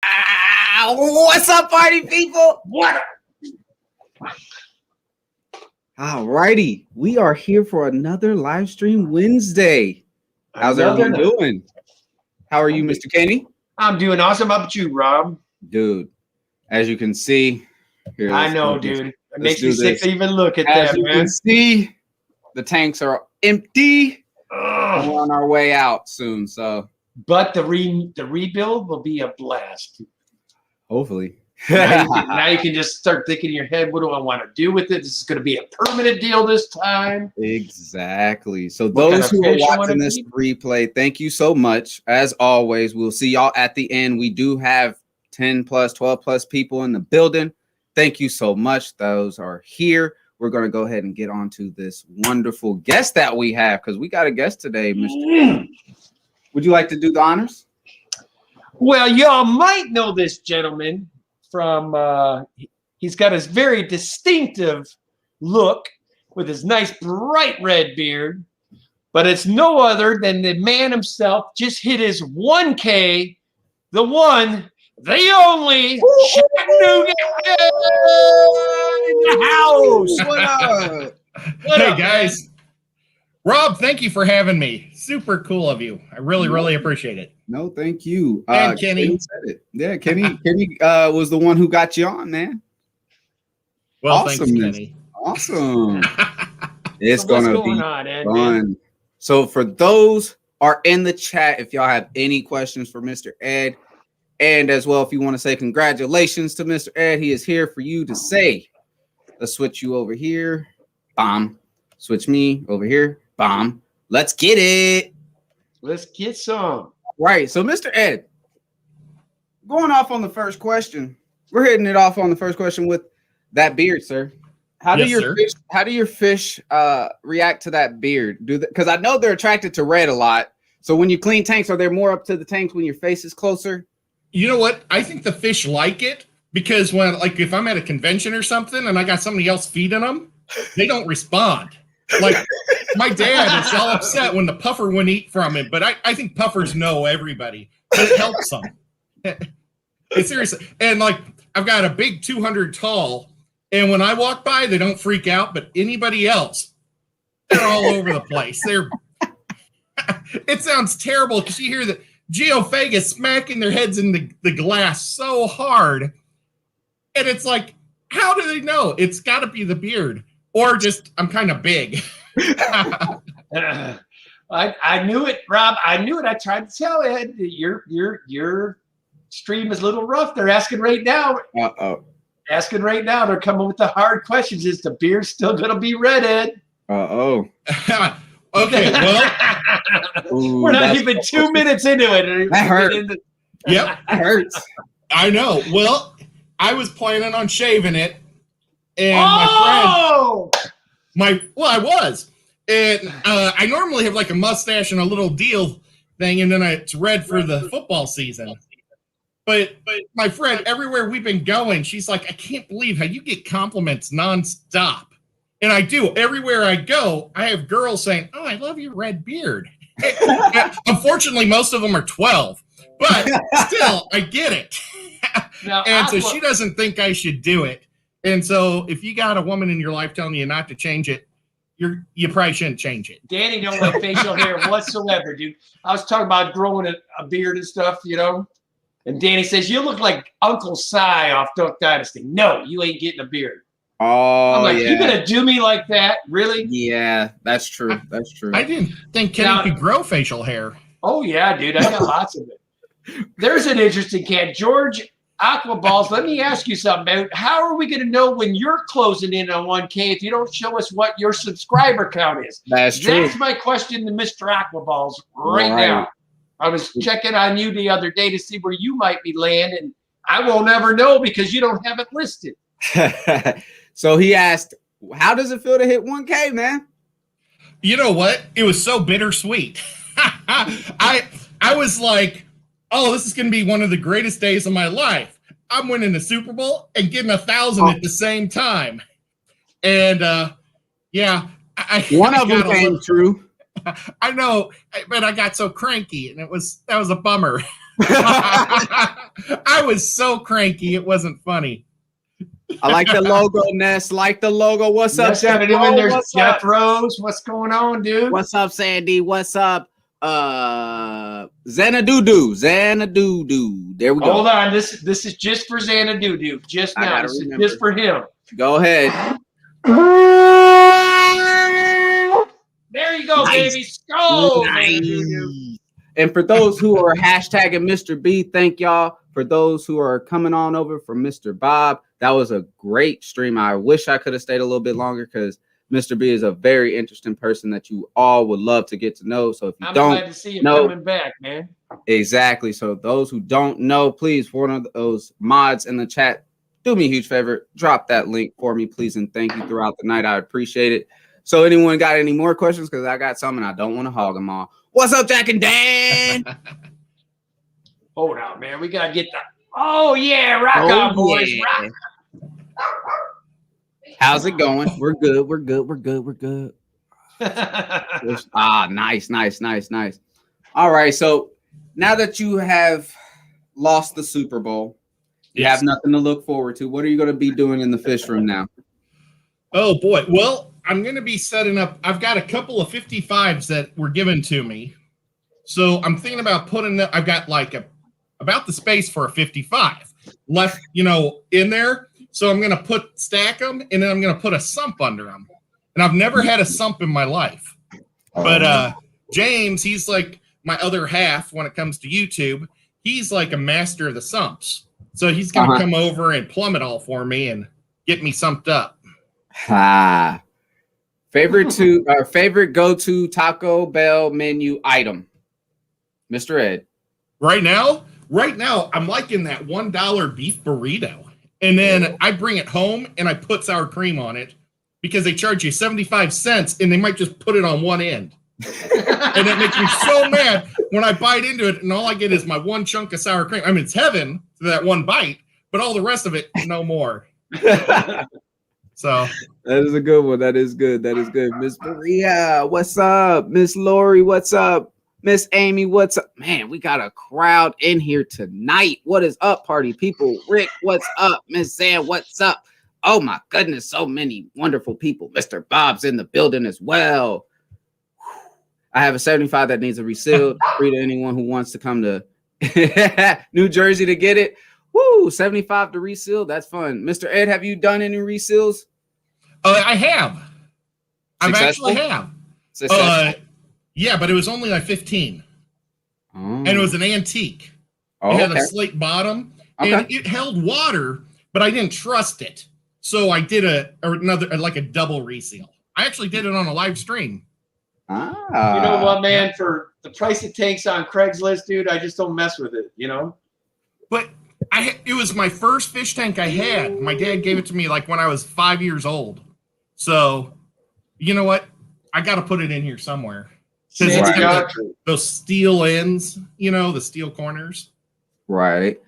What's up, party people? What? Alrighty, we are here for another live stream Wednesday. How's everyone doing? How are you, Mr. Kenny? I'm doing awesome. How about you, Rob? Dude, as you can see, here, I know, dude. It makes me sick to even look at that, man. As you can see, the tanks are empty. We're on our way out soon, so. But the rebuild will be a blast. Hopefully. now you can just start thinking in your head, what do I want to do with it? This is going to be a permanent deal this time. Exactly. So those who are watching this replay, thank you so much. As always, we'll see y'all at the end. We do have 10 plus, 12 plus people in the building. Thank you so much. Those are here. We're going to go ahead and get on to this wonderful guest that we have, because we got a guest today, Mr. Would you like to do the honors? Well, y'all might know this gentleman from, he's got his very distinctive look with his nice bright red beard, but it's no other than the man himself. Just hit his 1K, the one, the only, Chattanooga in the house. What up? Hey, guys. Rob, thank you for having me. Super cool of you. I really appreciate it. No, thank you. And Kenny said it. Yeah, Kenny was the one who got you on, man. Well, thanks, Kenny. Awesome. It's so gonna be fun. So for those are in the chat, if y'all have any questions for Mr. Ed, and as well, if you want to say congratulations to Mr. Ed, he is here for you to say. Let's switch you over here. Bomb. Switch me over here. Bomb. Let's get it. Let's get some. Right. So, Mr. Ed, going off on the first question, we're hitting it off on the first question with that beard, sir. How do your fish react to that beard? Because I know they're attracted to red a lot. So when you clean tanks, are they more up to the tanks when your face is closer? You know what? I think the fish like it because when, like, if I'm at a convention or something and I got somebody else feeding them, they don't respond. Like, my dad is all upset when the puffer wouldn't eat from him, but I think puffers know everybody. But it helps them. It's seriously. And, like, I've got a big 200 tall, and when I walk by, they don't freak out, but anybody else, they're all over the place. It sounds terrible because you hear the geophagus smacking their heads in the glass so hard. And it's like, how do they know? It's got to be the beard. Or just, I'm kind of big. I knew it, Rob. I knew it. I tried to tell Ed. Your stream is a little rough. They're asking right now. Asking right now. They're coming with the hard questions. Is the beard still going to be red, Ed? Okay, well. Ooh, we're not even 2 minutes into it. That hurt. Yep. That hurts. I know. Well, I was planning on shaving it. And I was. And I normally have like a mustache and a little deal thing, and then it's red for the football season. But my friend, everywhere we've been going, she's like, I can't believe how you get compliments nonstop. And I do. Everywhere I go, I have girls saying, oh, I love your red beard. Unfortunately, most of them are 12. But still, I get it. Now, and so she doesn't think I should do it. And so if you got a woman in your life telling you not to change it, you probably shouldn't change it. Danny don't like facial hair whatsoever, dude. I was talking about growing a beard and stuff, you know. And Danny says, you look like Uncle Si off Duck Dynasty. No, you ain't getting a beard. Oh, I'm like, yeah. You gonna do me like that? Really? Yeah, that's true. That's true. I didn't think Kenny could grow facial hair. Oh, yeah, dude. I got lots of it. There's an interesting cat. George Aquaballs, let me ask you something, man. How are we going to know when you're closing in on 1K if you don't show us what your subscriber count is? That's true. That's my question to Mr. Aquaballs right now. I was checking on you the other day to see where you might be landing. I won't ever know because you don't have it listed. So he asked, how does it feel to hit 1K, man? You know what? It was so bittersweet. I was like, oh, this is going to be one of the greatest days of my life. I'm winning the Super Bowl and getting 1,000 at the same time. And yeah, one of them came true. I know, but I got so cranky, and that was a bummer. I was so cranky, it wasn't funny. I like the logo, Ness. Like the logo. What's up, Sandy? There's Jeff Rose. What's going on, dude? What's up, Sandy? What's up? Xanadu. There we go. Hold on. This is just for Xanadu. Just now. This is just for him. Go ahead. There you go, baby. Go, nice. And for those who are hashtagging Mr. B, thank y'all. For those who are coming on over from Mr. Bob, that was a great stream. I wish I could have stayed a little bit longer because Mr. B is a very interesting person that you all would love to get to know. So if you don't glad to see you coming back, man. Exactly. So those who don't know, please, for one of those mods in the chat, do me a huge favor, drop that link for me, please, and thank you throughout the night. I appreciate it. So anyone got any more questions? Because I got some and I don't want to hog them all. What's up, Jack and Dan? Hold on, man. We got to get the... Oh, yeah. Rock on, boys. Yeah. Rock. How's it going? We're good. Nice. All right. So now that you have lost the Super Bowl, you have nothing to look forward to. What are you going to be doing in the fish room now? Oh, boy. Well, I'm going to be setting up. I've got a couple of 55s that were given to me. So I'm thinking about putting I've got like about the space for a 55 left, in there. So I'm going to stack them, and then I'm going to put a sump under them. And I've never had a sump in my life. But James, he's like my other half when it comes to YouTube. He's like a master of the sumps. So he's going to come over and plumb it all for me and get me sumped up. Favorite go-to Taco Bell menu item, Mr. Ed. Right now, I'm liking that $1 beef burrito. And then I bring it home and I put sour cream on it because they charge you 75 cents and they might just put it on one end. And it makes me so mad when I bite into it and all I get is my one chunk of sour cream. I mean, it's heaven to that one bite, but all the rest of it, no more. So that is a good one. That is good. Miss Maria, what's up? Miss Lori, what's up? Miss Amy, what's up? Man, we got a crowd in here tonight. What is up, party people? Rick, what's up? Miss Zan, what's up? Oh my goodness, so many wonderful people. Mr. Bob's in the building as well. I have a 75 that needs a resealed. Free to anyone who wants to come to New Jersey to get it. Woo, 75 to reseal. That's fun. Mr. Ed, have you done any reseals? I have. Successful? I actually have. Yeah, but it was only like 15. Oh. And it was an antique. It had a slate bottom. And it held water, but I didn't trust it. So I did a double reseal. I actually did it on a live stream. You know what, man? For the price it takes on Craigslist, dude, I just don't mess with it, But it was my first fish tank I had. My dad gave it to me like when I was 5 years old. So, you know what? I got to put it in here somewhere. Those steel ends, the steel corners. Right.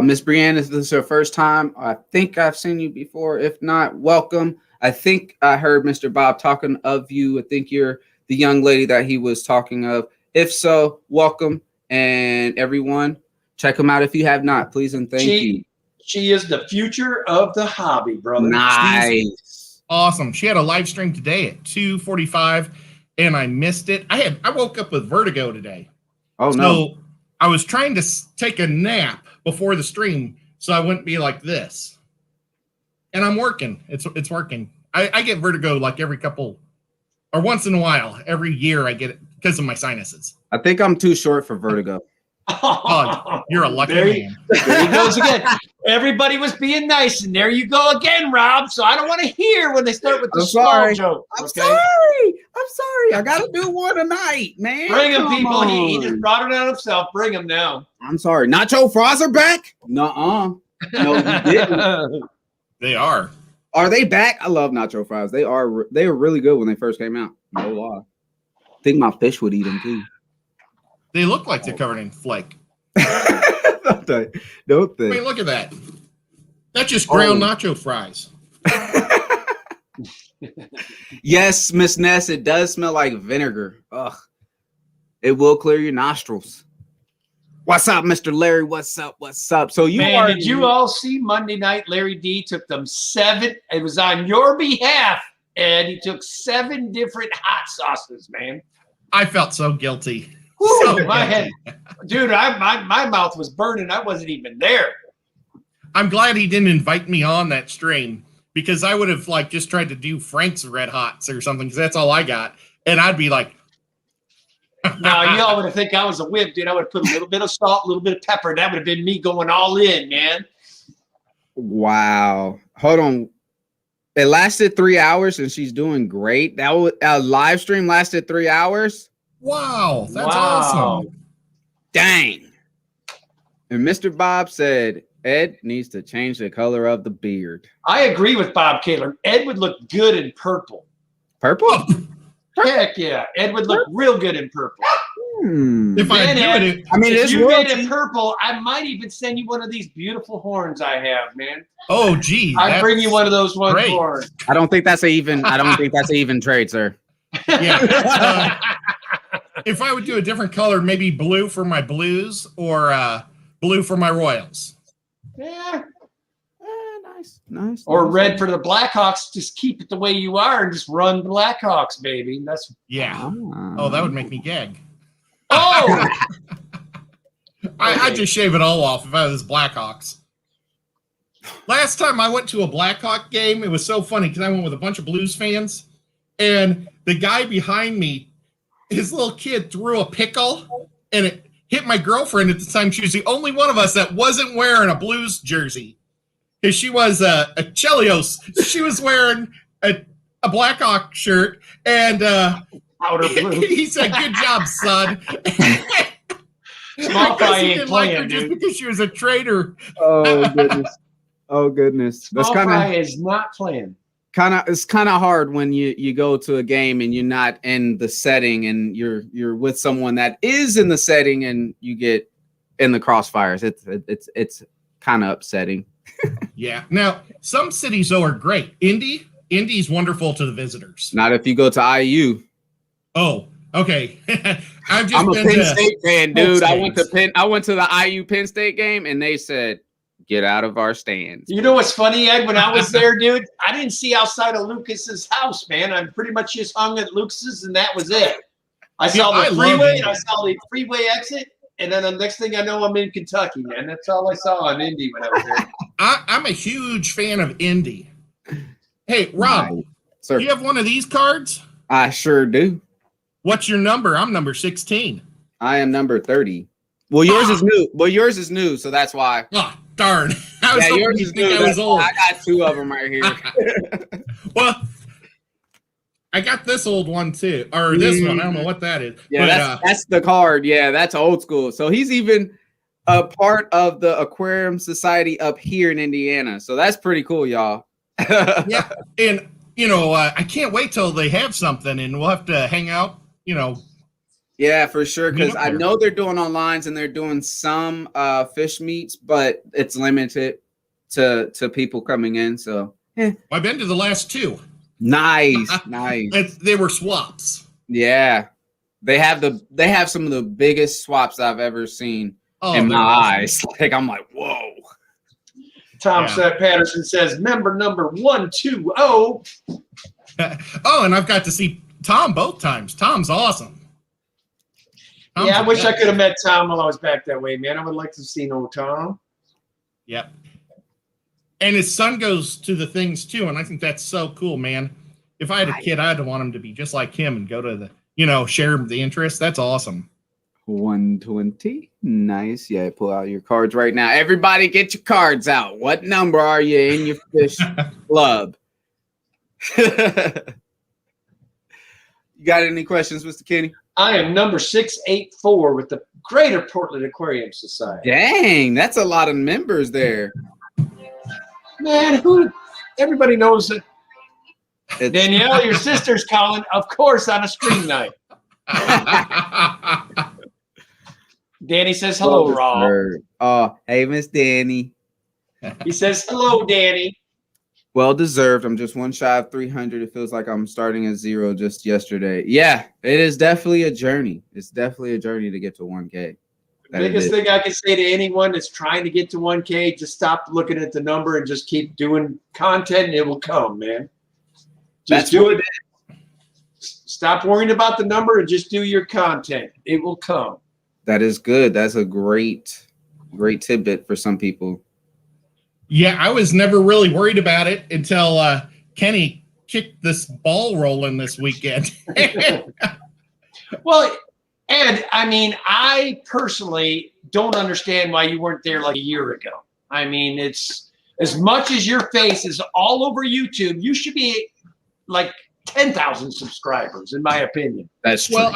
Miss Brianne, is this your first time? I think I've seen you before. If not, welcome. I think I heard Mr. Bob talking of you. I think you're the young lady that he was talking of. If so, welcome. And everyone, check him out if you have not, please and thank you. She is the future of the hobby, brother. Nice. Awesome. She had a live stream today at 2:45. And I missed it. I woke up with vertigo today. Oh, no. So I was trying to take a nap before the stream so I wouldn't be like this. And I'm working. It's working. I get vertigo like every couple or once in a while. Every year I get it because of my sinuses. I think I'm too short for vertigo. Oh, you're a lucky man. There he goes again. Everybody was being nice, and there you go again, Rob. So I don't want to hear when they start with the small joke. I'm sorry. I got to do one tonight, man. Bring him, people. He just brought it on himself. Bring him now. I'm sorry. Nacho fries are back? Nuh-uh. No, you didn't. They are. Are they back? I love nacho fries. They were really good when they first came out. No lie. I think my fish would eat them too. They look like they're covered in flake. Don't they? I mean, look at that. That's just ground nacho fries. Yes, Miss Ness, it does smell like vinegar. Ugh. It will clear your nostrils. What's up, Mr. Larry? What's up? What's up? So did you all see Monday night? Larry D took them 7. It was on your behalf, Ed. He took 7 different hot sauces, man. I felt so guilty. Woo, So my guilty. head, dude. My mouth was burning. I wasn't even there. I'm glad he didn't invite me on that stream because I would have like just tried to do Frank's Red Hots or something because that's all I got, and I'd be like, Now y'all would have think I was a whip, dude. I would have put a little bit of salt, a little bit of pepper. That would have been me going all in, man. Wow. Hold on. It lasted 3 hours and she's doing great. That was a live stream lasted 3 hours. wow, that's Wow. awesome. Dang. And Mr. Bob said Ed needs to change the color of the beard. I agree with Bob Kaler. Ed would look good in purple. Purple? Heck yeah. Ed would look real good in purple. If I Man, do Ed, it, I mean, if it's you made royalty. it purple, I might even send you one of these beautiful horns I have, man. oh gee, I'd bring you one of those ones great. horns. I don't think that's an even trade, sir. Yeah. If I would do a different color, maybe blue for my Blues or blue for my Royals. Yeah. Nice. Or red for the Blackhawks. Just keep it the way you are and just run Blackhawks, baby. That's Yeah. Oh, that would make me gag. oh I'd just shave it all off if I was Blackhawks. Last time I went to a Blackhawk game, it was so funny because I went with a bunch of Blues fans, and the guy behind me, his little kid threw a pickle, and it hit my girlfriend at the time. She was the only one of us that wasn't wearing a Blues jersey because she was a Chelios. She was wearing a Blackhawk shirt, and powder blue. he said, "Good job, son." Small Because fry he ain't didn't like her playing, just dude. because she was a traitor. Oh goodness. Oh goodness. That's Small fry kind is not playing. of it's kind of hard when you go to a game and you're not in the setting and you're with someone that is in the setting and you get in the crossfires. It's kind of upsetting. Yeah. Now, some cities though are great. Indy's wonderful to the visitors. Not if you go to IU. Oh, okay. I'm I'm a been Penn to State fan, both dude. I went stands. to the IU Penn State game and they said, "Get out of our stands." You know what's funny, Ed? When I was there, dude, I didn't see outside of Lucas's house, man. I pretty much just hung at Lucas's, and that was it. I saw I the love freeway, Indy. and I saw the freeway exit, and then the next thing I know, I'm in Kentucky, man. That's all I saw on Indy when I was there. I'm a huge fan of Indy. Hey, Rob, Nice. Sir, do you have one of these cards? I sure do. What's your number? I'm number 16. I am number 30. Well, yours is new. Well, yours is new, so that's why. Oh, darn. I was Yeah, hoping yours you'd is think new. I was That's old. why I got 2 of them right here. Well, I got this old one too, or this one. I don't know what that is. Yeah, but, that's the card. Yeah, that's old school. So he's even a part of the Aquarium Society up here in Indiana. So that's pretty cool, y'all. yeah, and I can't wait till they have something, and we'll have to hang out. Yeah, for sure. Meet Because up I there. know they're doing onlines and they're doing some fish meets, but it's limited to people coming in. So I've been to the last 2. nice. They were swaps. Yeah, they have some of the biggest swaps I've ever seen Oh, in my they're awesome. eyes. Like I'm like, whoa. Tom Yeah. Patterson says, member number 120. Oh, and I've got to see Tom both times. Tom's awesome. Tom's Yeah, I the wish I best. could have met Tom while I was back that way, man. I would like to see no Tom. Yep. And his son goes to the things too, and I think that's so cool, man. If I had a kid, I'd want him to be just like him and go to the, share the interest. That's awesome. 120. Nice. Yeah, pull out your cards right now. Everybody get your cards out. What number are you in your fish club? You got any questions, Mr. Kenny? I am number 684 with the Greater Portland Aquarium Society. Dang, that's a lot of members there. Man, everybody knows it. Danielle, your sister's calling, of course, on a stream night. Danny says hello, Raw. Oh, hey, Miss Danny. He says hello, Danny. Well deserved. I'm just one shy of 300. It feels like I'm starting at 0 just yesterday. Yeah, it is definitely a journey. It's definitely a journey to get to 1K. Biggest thing I can say to anyone that's trying to get to 1K, just stop looking at the number and just keep doing content, and it will come, man. Just do it. Stop worrying about the number and just do your content. It will come. That is good. That's a great tidbit for some people. Yeah, I was never really worried about it until Kenny kicked this ball rolling this weekend. Well, Ed, I mean, I personally don't understand why you weren't there like a year ago. I mean, it's as much as your face is all over YouTube, you should be like 10,000 subscribers, in my opinion. That's true. Well,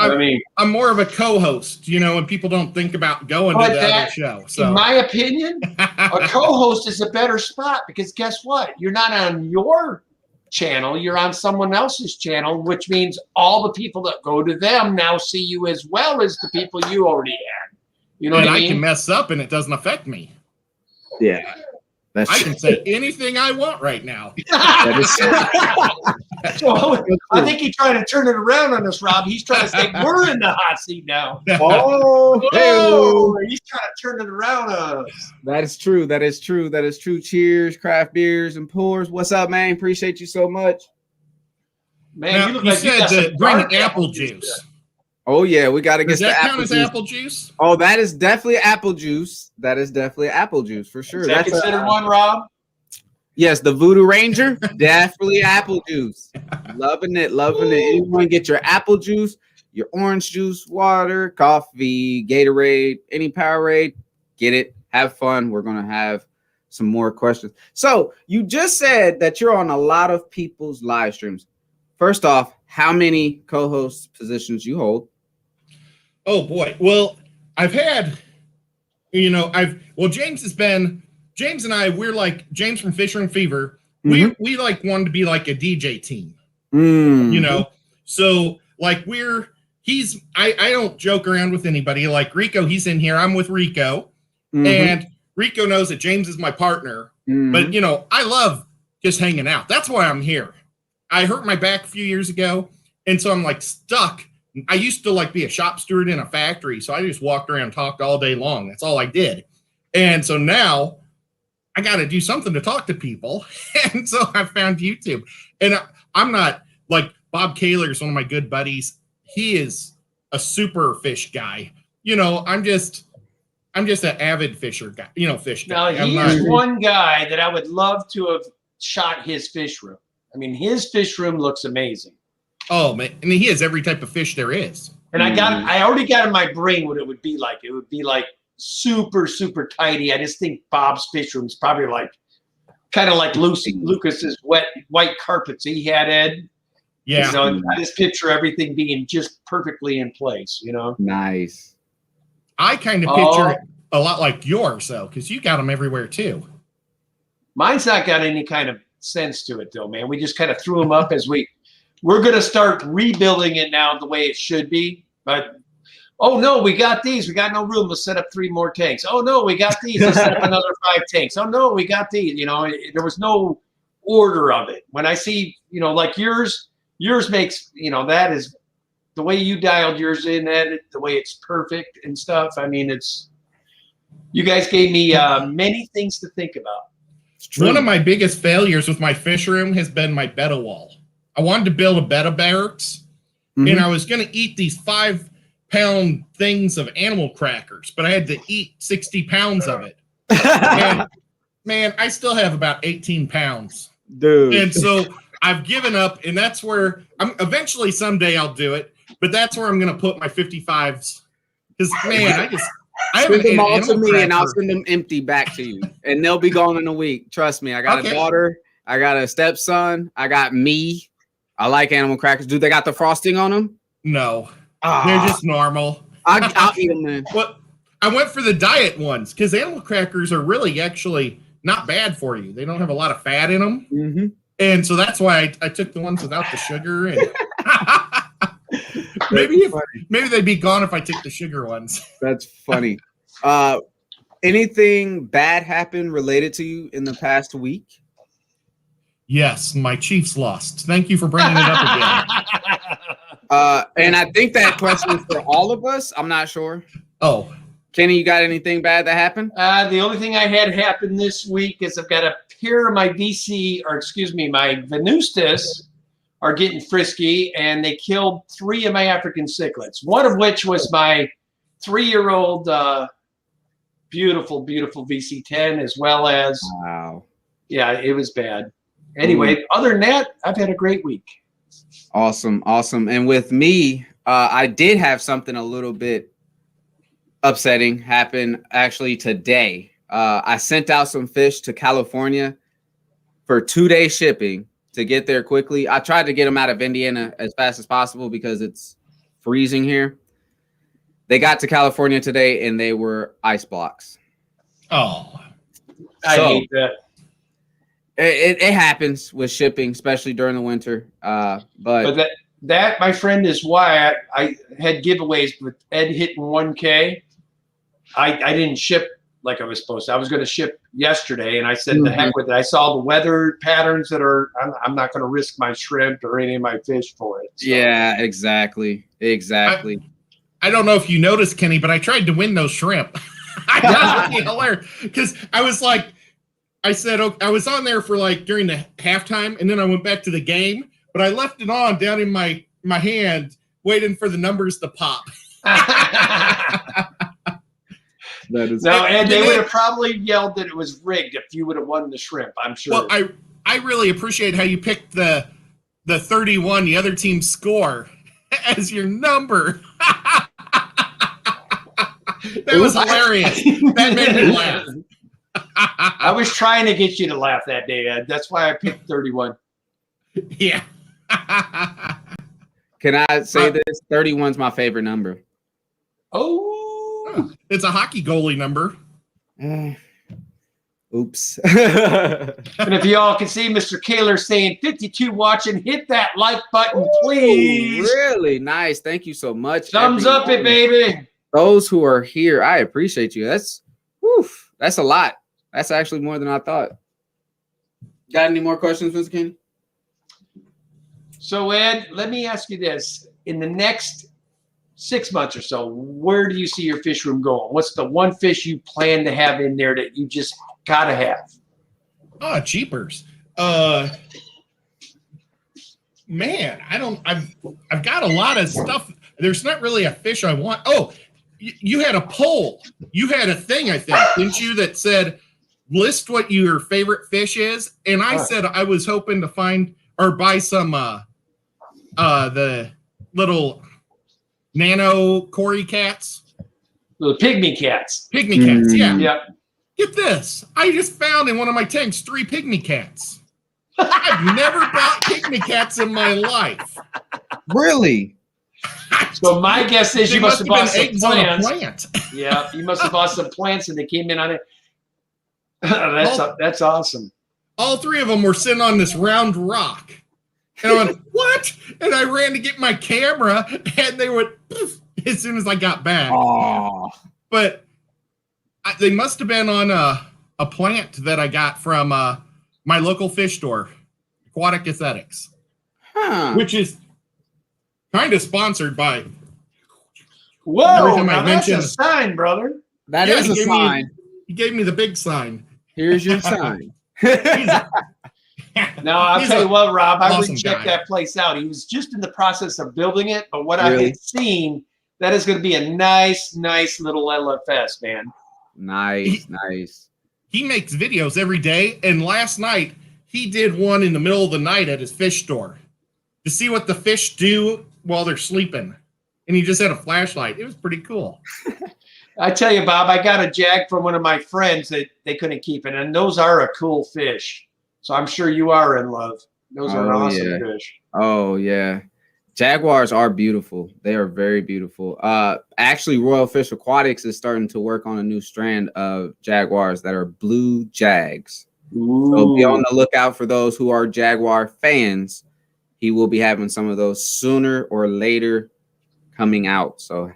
I'm more of a co-host, and people don't think about going to the other show. So, in my opinion, a co-host is a better spot because guess what? You're not on your channel, you're on someone else's channel, which means all the people that go to them now see you as well as the people you already had. You know what I mean? I can mess up and it doesn't affect me. Yeah. I can say anything I want right now. So, I think he's trying to turn it around on us, Rob. He's trying to say we're in the hot seat now. He's trying to turn it around on us. That is true. That is true. That is true. Cheers, craft beers and pours. What's up, man? Appreciate you so much. Man, now, you look you like said to bring apple juice. Oh yeah, we got to get the apple juice. Apple juice. Oh, that is definitely apple juice. That is definitely apple juice for sure. Is that considered one, Rob? Yes, the Voodoo Ranger, definitely apple juice. Loving it. Anyone get your apple juice, your orange juice, water, coffee, Gatorade, any Powerade, get it. Have fun. We're gonna have some more questions. So you just said that you're on a lot of people's live streams. First off, how many co-host positions you hold? Oh boy. Well, I've had, James and I, we're like James from Fisher and Fever. Mm-hmm. We like wanted to be like a DJ team, so like I don't joke around with anybody. Like Rico, he's in here. I'm with Rico, and Rico knows that James is my partner, but I love just hanging out. That's why I'm here. I hurt my back a few years ago, and so I'm like stuck. I used to like be a shop steward in a factory, so I just walked around and talked all day long. That's all I did. And so now I got to do something to talk to people. And so I found YouTube. And I'm not like Bob Kaler is one of my good buddies. He is a super fish guy. I'm just an avid fisher guy, fish guy. Now, here's one guy that I would love to have shot his fish room. I mean, his fish room looks amazing. Oh man, I mean, he has every type of fish there is. And I already got in my brain what it would be like. It would be like super, super tidy. I just think Bob's fish room is probably like kind of like Lucas's white carpets he had, Ed. Yeah. I just picture everything being just perfectly in place, Nice. I kind of picture it a lot like yours, though, because you got them everywhere too. Mine's not got any kind of sense to it, though, man. We just kind of threw them up as we're going to start rebuilding it now the way it should be. But, oh, no, we got these. We got no room. Let's set up 3 more tanks. Oh, no, we got these. Let's set up another 5 tanks. Oh, no, we got these. There was no order of it. When I see, like yours makes, that is the way you dialed yours in, Ed, the way it's perfect and stuff. I mean, you guys gave me many things to think about. One of my biggest failures with my fish room has been my betta wall. I wanted to build a betta barracks, and I was going to eat these 5-pound things of animal crackers, but I had to eat 60 pounds of it. And, man, I still have about 18 pounds. Dude. And so I've given up, and that's where eventually someday I'll do it, but that's where I'm going to put my 55s. Because, man, I send them all to me, and I'll send them empty back to you, and they'll be gone in a week. Trust me. I got a daughter. I got a stepson. I got me. I like animal crackers. Do they got the frosting on them? No, they're just normal. I'll eat them then. Well, I went for the diet ones because animal crackers are really actually not bad for you. They don't have a lot of fat in them, and so that's why I took the ones without the sugar. And maybe they'd be gone if I took the sugar ones. That's funny. Anything bad happened related to you in the past week? Yes, my Chiefs lost. Thank you for bringing it up again. And I think that question is for all of us. I'm not sure. Oh, Kenny, you got anything bad that happened? The only thing I had happen this week is I've got a pair of my my Venustus are getting frisky, and they killed 3 of my African cichlids, one of which was my 3-year-old beautiful VC10, as well as, wow. Yeah, it was bad. Anyway, other than that, I've had a great week. Awesome. And with me, I did have something a little bit upsetting happen actually today. I sent out some fish to California for 2-day shipping to get there quickly. I tried to get them out of Indiana as fast as possible because it's freezing here. They got to California today and they were ice blocks. Oh, I hate that. It happens with shipping, especially during the winter. But that, my friend, is why I had giveaways with Ed hitting 1K. I didn't ship like I was supposed to. I was going to ship yesterday, and I said, the heck with it. I saw the weather patterns that are, I'm not going to risk my shrimp or any of my fish for it. So. Yeah, exactly. I don't know if you noticed, Kenny, but I tried to win those shrimp. I thought it was hilarious because I was like, I said, okay, I was on there for like during the halftime, and then I went back to the game, but I left it on down in my hand, waiting for the numbers to pop. And they would have probably yelled that it was rigged if you would have won the shrimp, I'm sure. Well, I really appreciate how you picked the 31, the other team's score, as your number. That was hilarious. That made me laugh. I was trying to get you to laugh that day, Ed. That's why I picked 31. Yeah. Can I say this? 31's my favorite number. Oh. It's a hockey goalie number. Oops. And if y'all can see Mr. Kaler saying 52 watching, hit that like button, please. Ooh, really nice. Thank you so much. Thumbs up it, baby. Those who are here, I appreciate you. That's a lot. That's actually more than I thought. Got any more questions, Mr. Kenny? So, Ed, let me ask you this. In the next 6 months or so, where do you see your fish room going? What's the one fish you plan to have in there that you just got to have? Oh, jeepers. Man, I've got a lot of stuff. There's not really a fish I want. Oh, you had a poll. You had a thing, I think, didn't you, that said, list what your favorite fish is. And I said I was hoping to find or buy some the little nano Cory cats. The pygmy cats. Pygmy cats, yeah. Yep. Get this. I just found in one of my tanks 3 pygmy cats. I've never bought pygmy cats in my life. Really? So my guess is you must have bought some eggs on a plants. Yeah, you must have bought some plants and they came in on it. That's awesome. All 3 of them were sitting on this round rock. And I went, what? And I ran to get my camera and they went poof, as soon as I got back. Aww. But they must have been on a plant that I got from my local fish store, Aquatic Aesthetics, which is kind of sponsored by. Whoa, now that's a sign, brother. That is a sign. He gave me the big sign. Here's your sign. No, I'll tell you what, Rob, I would check that place out. He was just in the process of building it, but what I had seen, that is going to be a nice little LFS, man. Nice. He makes videos every day, and last night he did one in the middle of the night at his fish store to see what the fish do while they're sleeping. And he just had a flashlight. It was pretty cool. I tell you, Bob, I got a jag from one of my friends that they couldn't keep it, and those are a cool fish. So I'm sure you are in love. Those are awesome fish. Oh, yeah. Jaguars are beautiful. They are very beautiful. Actually, Royal Fish Aquatics is starting to work on a new strand of jaguars that are blue jags. Ooh. So be on the lookout for those who are Jaguar fans. He will be having some of those sooner or later coming out. So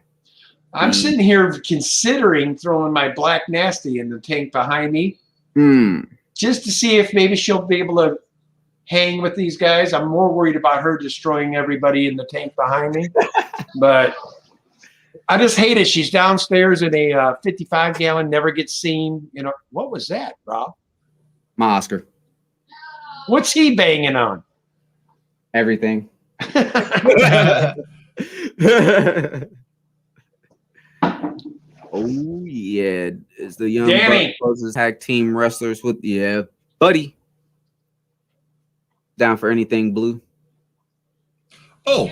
I'm sitting here considering throwing my Black Nasty in the tank behind me. Just to see if maybe she'll be able to hang with these guys. I'm more worried about her destroying everybody in the tank behind me. But I just hate it. She's downstairs in a 55-gallon, never gets seen. You know, what was that, Rob? My Oscar. What's he banging on? Everything. Oh yeah, is the Young Danny Bucks closest tag team wrestlers with buddy. Down for anything blue. Oh,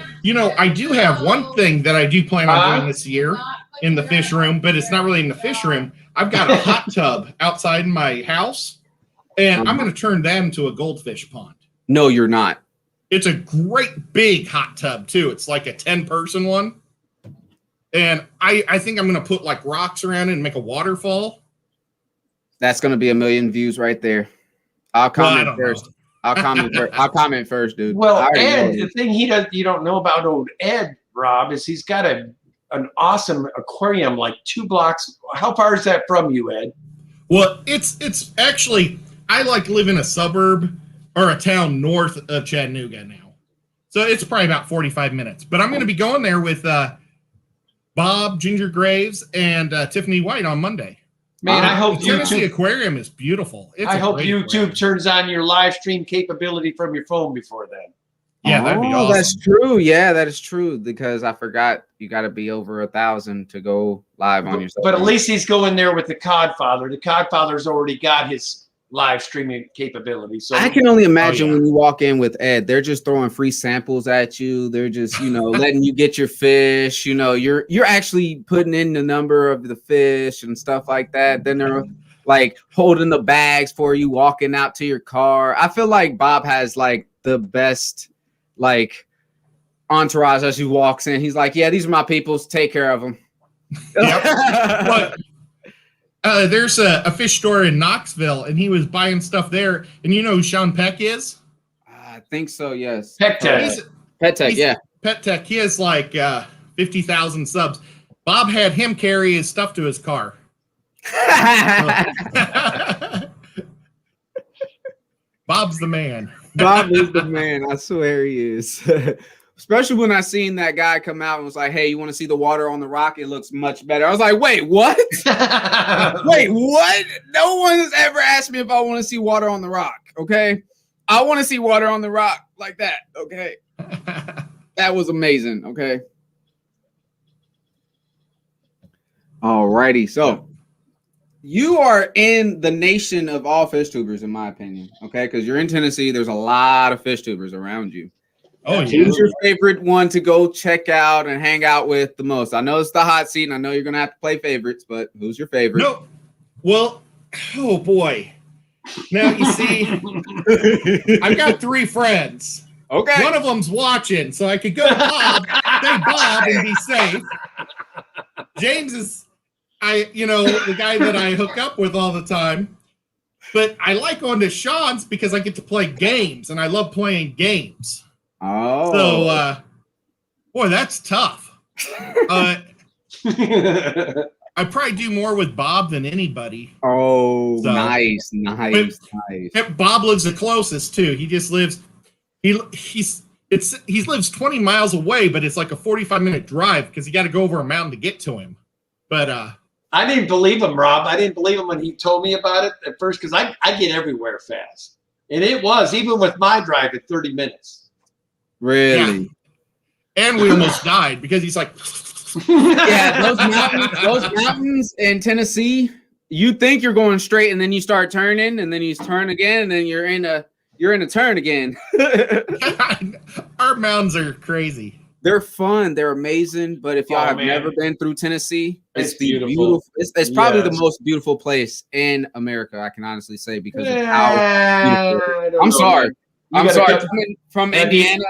I do have one thing that I do plan on doing this year in the fish room, but it's not really in the fish room. I've got a hot tub outside my house, and I'm going to turn that into a goldfish pond. No, you're not. It's a great big hot tub, too. It's like a 10-person one. And I think I'm going to put like rocks around it and make a waterfall. That's going to be 1 million views right there. I'll comment first. I'll comment first, dude. Well, Ed, the thing you don't know about old Ed, Rob, is he's got an awesome aquarium like 2 blocks. How far is that from you, Ed? Well, it's actually, I live in a suburb or a town north of Chattanooga now. So it's probably about 45 minutes. But I'm going to be going there with Bob, Ginger Graves, and Tiffany White on Monday. Man, I hope Tennessee Aquarium is beautiful. I hope YouTube turns on your live stream capability from your phone before then. Yeah, that'd be awesome. That's true. Yeah, that is true, because I forgot you got to be over 1,000 to go live on yourself. But at least he's going there with the Codfather. The Codfather's already got his live streaming capability. So I can only imagine when you walk in with Ed, they're just throwing free samples at you. They're just, letting you get your fish. You're actually putting in the number of the fish and stuff like that. Then they're like holding the bags for you, walking out to your car. I feel like Bob has like the best entourage as he walks in. He's like, yeah, these are my peoples. Take care of them. Yep. But there's a fish store in Knoxville, and he was buying stuff there. And you know who Sean Peck is? I think so, yes. Pet Tech. Pet Tech, yeah. Pet Tech. He has like 50,000 subs. Bob had him carry his stuff to his car. Bob's the man. Bob is the man. I swear he is. Especially when I seen that guy come out and was like, hey, you want to see the water on the rock? It looks much better. I was like, wait, what? Wait, what? No one has ever asked me if I want to see water on the rock, okay? I want to see water on the rock like that, okay? That was amazing, okay? All righty. So you are in the nation of all fish tubers, in my opinion, okay? Because you're in Tennessee. There's a lot of fish tubers around you. Oh, yeah. Who's your favorite one to go check out and hang out with the most? I know it's the hot seat, and I know you're going to have to play favorites, but who's your favorite? No. Well, oh, boy. Now, you see, I've got 3 friends. Okay. One of them's watching, so I could go Bob, say Bob, and be safe. James is, the guy that I hook up with all the time. But I like going to Sean's because I get to play games, and I love playing games. Oh. So, boy, that's tough. I probably do more with Bob than anybody. Oh, So- nice. Bob lives the closest too. He just lives. He lives 20 miles away, but it's like a 45-minute drive because you got to go over a mountain to get to him. But I didn't believe him, Rob. I didn't believe him when he told me about it at first because I get everywhere fast. And it was, even with my drive, at 30 minutes. Really? Yeah. And we almost died because he's like, Yeah, those mountains in Tennessee, you think you're going straight, and then you start turning, and then you turn again, and then you're in a turn again. Our mountains are crazy. They're fun. They're amazing. But if y'all have never been through Tennessee, it's beautiful. It's probably the most beautiful place in America. I can honestly say because of how beautiful. I'm sorry. From Indiana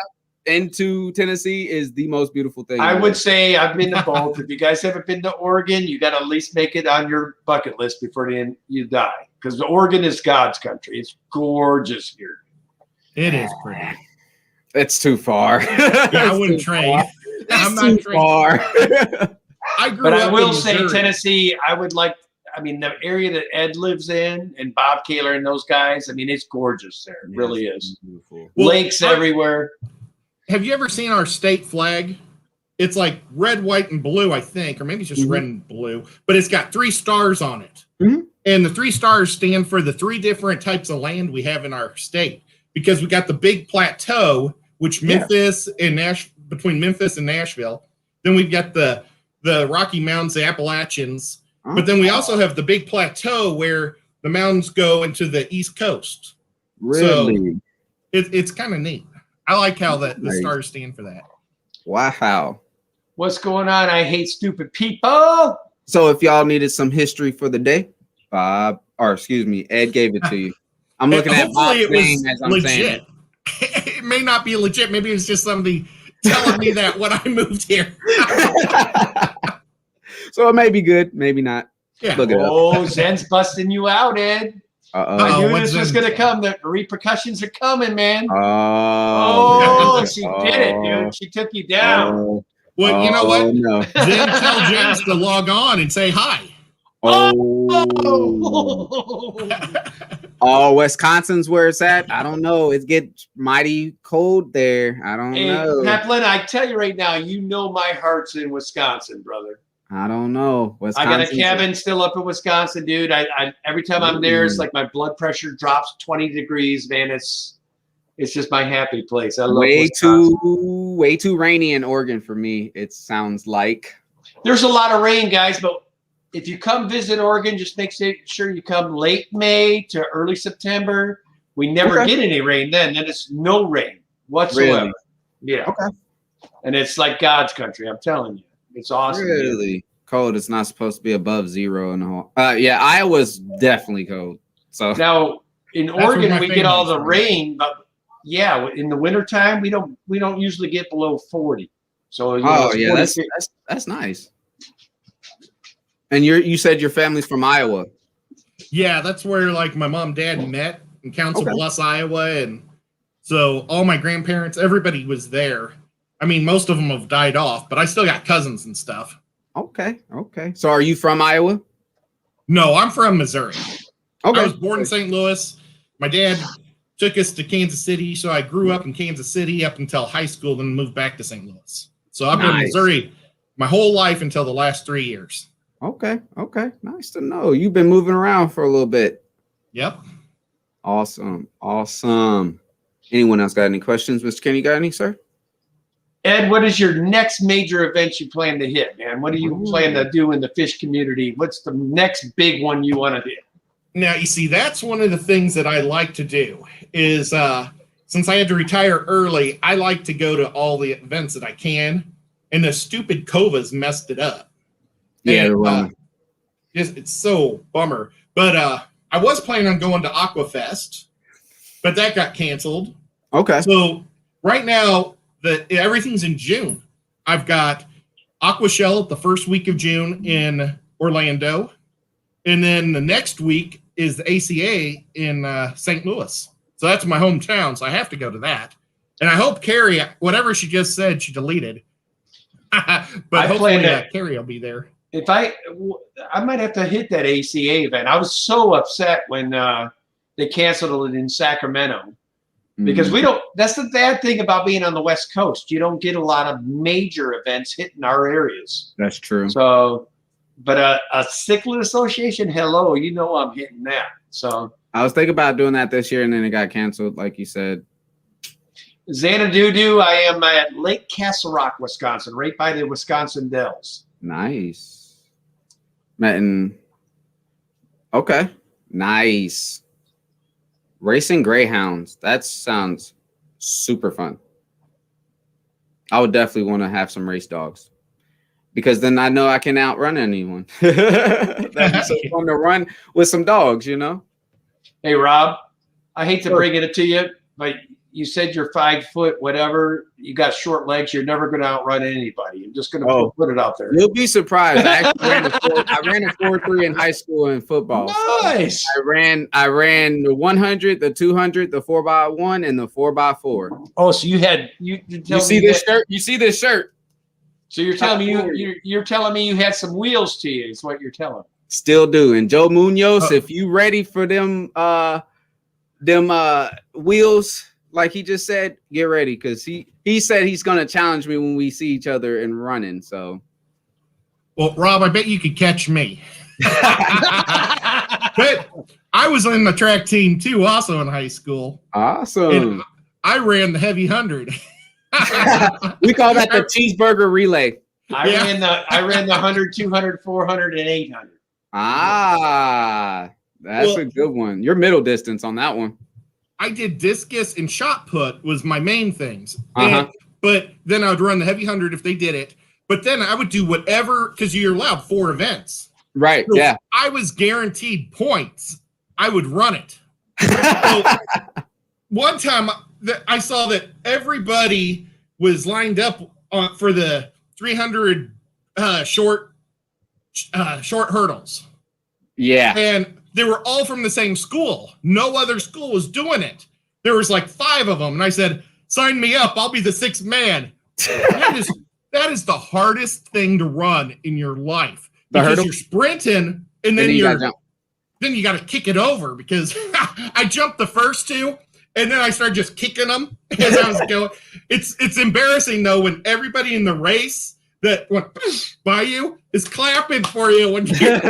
into Tennessee is the most beautiful thing. I would say I've been to both. If you guys haven't been to Oregon, you got to at least make it on your bucket list before you die. Because Oregon is God's country. It's gorgeous here. It is pretty. It's too far. Yeah, I wouldn't trade. I'm not too far. But I will say Tennessee, the area that Ed lives in and Bob Kaler and those guys, it's gorgeous there. It really is. Beautiful. Lakes everywhere. Have you ever seen our state flag? It's like red, white, and blue, I think, or maybe it's just red and blue, but it's got 3 stars on it. And the 3 stars stand for the 3 different types of land we have in our state, because we got the big plateau, which Memphis and between Memphis and Nashville. Then we've got the Rocky Mountains, the Appalachians, but then we also have the big plateau where the mountains go into the East Coast. Really? So it's kind of neat. I like how the stars stand for that. Wow. What's going on? I hate stupid people. So if y'all needed some history for the day, Ed gave it to you. I'm looking at Bob's name as I'm saying it. It may not be legit. Maybe it's just somebody telling me that when I moved here. So it may be good, maybe not. Yeah. Look it up. Oh, Zen's busting you out, Ed. I knew this was going to come. The repercussions are coming, man. Oh, she did it, dude. She took you down. Well, you know what? No. Then tell James to log on and say hi. Wisconsin's where it's at. I don't know. It gets mighty cold there. I don't know. Peplin, I tell you right now, you know my heart's in Wisconsin, brother. I don't know. I got a cabin still up in Wisconsin, dude. I every time I'm there, it's like my blood pressure drops 20 degrees, man. It's just my happy place. I love Wisconsin. Way too rainy in Oregon for me. It sounds like there's a lot of rain, guys, but if you come visit Oregon, just make sure you come late May to early September. We never get any rain then. Then it's no rain whatsoever. Really? Yeah. Okay. And it's like God's country. I'm telling you. It's awesome. Really cold. It's not supposed to be above 0 in the whole. Yeah, Iowa's definitely cold. So now in Oregon we get all the rain, but yeah, in the wintertime we don't usually get below 40. So that's nice. And you said your family's from Iowa. Yeah, that's where like my mom and dad met in Council Bluffs, Iowa, and so all my grandparents, everybody was there. I mean, most of them have died off, but I still got cousins and stuff. Okay. So are you from Iowa? No, I'm from Missouri. Okay. I was born in St. Louis. My dad took us to Kansas City, so I grew up in Kansas City up until high school, then moved back to St. Louis. So I've been in Missouri my whole life until the last 3 years. Okay. Nice to know. You've been moving around for a little bit. Yep. Awesome. Anyone else got any questions? Mr. Kenny, got any, sir? Ed, what is your next major event you plan to hit, man? What do you plan to do in the fish community? What's the next big one you want to do? Now, you see, that's one of the things that I like to do is since I had to retire early, I like to go to all the events that I can. And the stupid COVID's messed it up. Yeah, it's so bummer. But I was planning on going to Aquafest, but that got canceled. Okay. So right now, everything's in June. I've got Aquashell the first week of June in Orlando. And then the next week is the ACA in St. Louis. So that's my hometown, so I have to go to that. And I hope Carrie, whatever she just said, she deleted. But hopefully Carrie will be there. If I might have to hit that ACA event. I was so upset when they canceled it in Sacramento. Because that's the bad thing about being on the West Coast. You don't get a lot of major events hitting our areas. That's true. So, but a cichlid association, hello, I'm hitting that. So I was thinking about doing that this year, and then it got canceled, like you said. Xanadu, I am at Lake Castle Rock, Wisconsin, right by the Wisconsin Dells. Nice. Okay. Nice. Racing greyhounds. That sounds super fun. I would definitely want to have some race dogs because then I know I can outrun anyone. That'd be so fun to run with some dogs, Hey, Rob, I hate to bring it to you, but you said you're 5 foot, whatever. You got short legs. You're never going to outrun anybody. I'm just going to put it out there. You'll be surprised. I ran a 4.3 in high school in football. Nice. So I ran the 100, the 200, the 4x1, and the 4x4. Oh, so you see this shirt? You see this shirt? So you're telling me you're telling me you had some wheels to you? Is what you're telling me. Still do. And Joe Munoz, if you ready for them wheels, like he just said, get ready because he said he's gonna challenge me when we see each other in running. So, well, Rob, I bet you could catch me. But I was in the track team too, also in high school. Awesome. And I ran the heavy 100. We call that the cheeseburger relay. I ran the 100, 200, 400, and 800. Ah, that's a good one. Your middle distance on that one. I did discus and shot put was my main things. But then I would run the heavy 100 if they did it. But then I would do whatever, because you're allowed 4 events. Right, so yeah. I was guaranteed points. I would run it. So one time I saw that everybody was lined up for the 300 short hurdles. Yeah. And they were all from the same school. No other school was doing it. There was like 5 of them. And I said, sign me up. I'll be the 6th man. That is the hardest thing to run in your life. Because you're sprinting and then you got to kick it over because I jumped the first 2 and then I started just kicking them as I was going. It's embarrassing though when everybody in the race that went by you is clapping for you when you're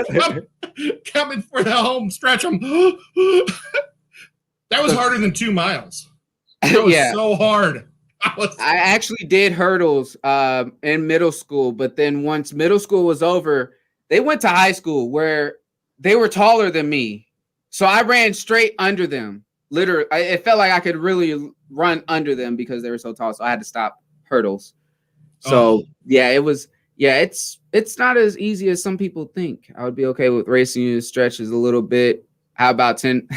coming for the home stretch. That was harder than 2 miles. It was so hard. I actually did hurdles in middle school, but then once middle school was over, they went to high school where they were taller than me. So I ran straight under them. Literally, it felt like I could really run under them because they were so tall. So I had to stop hurdles. So it's not as easy as some people think. I would be okay with racing you stretches a little bit. How about 10?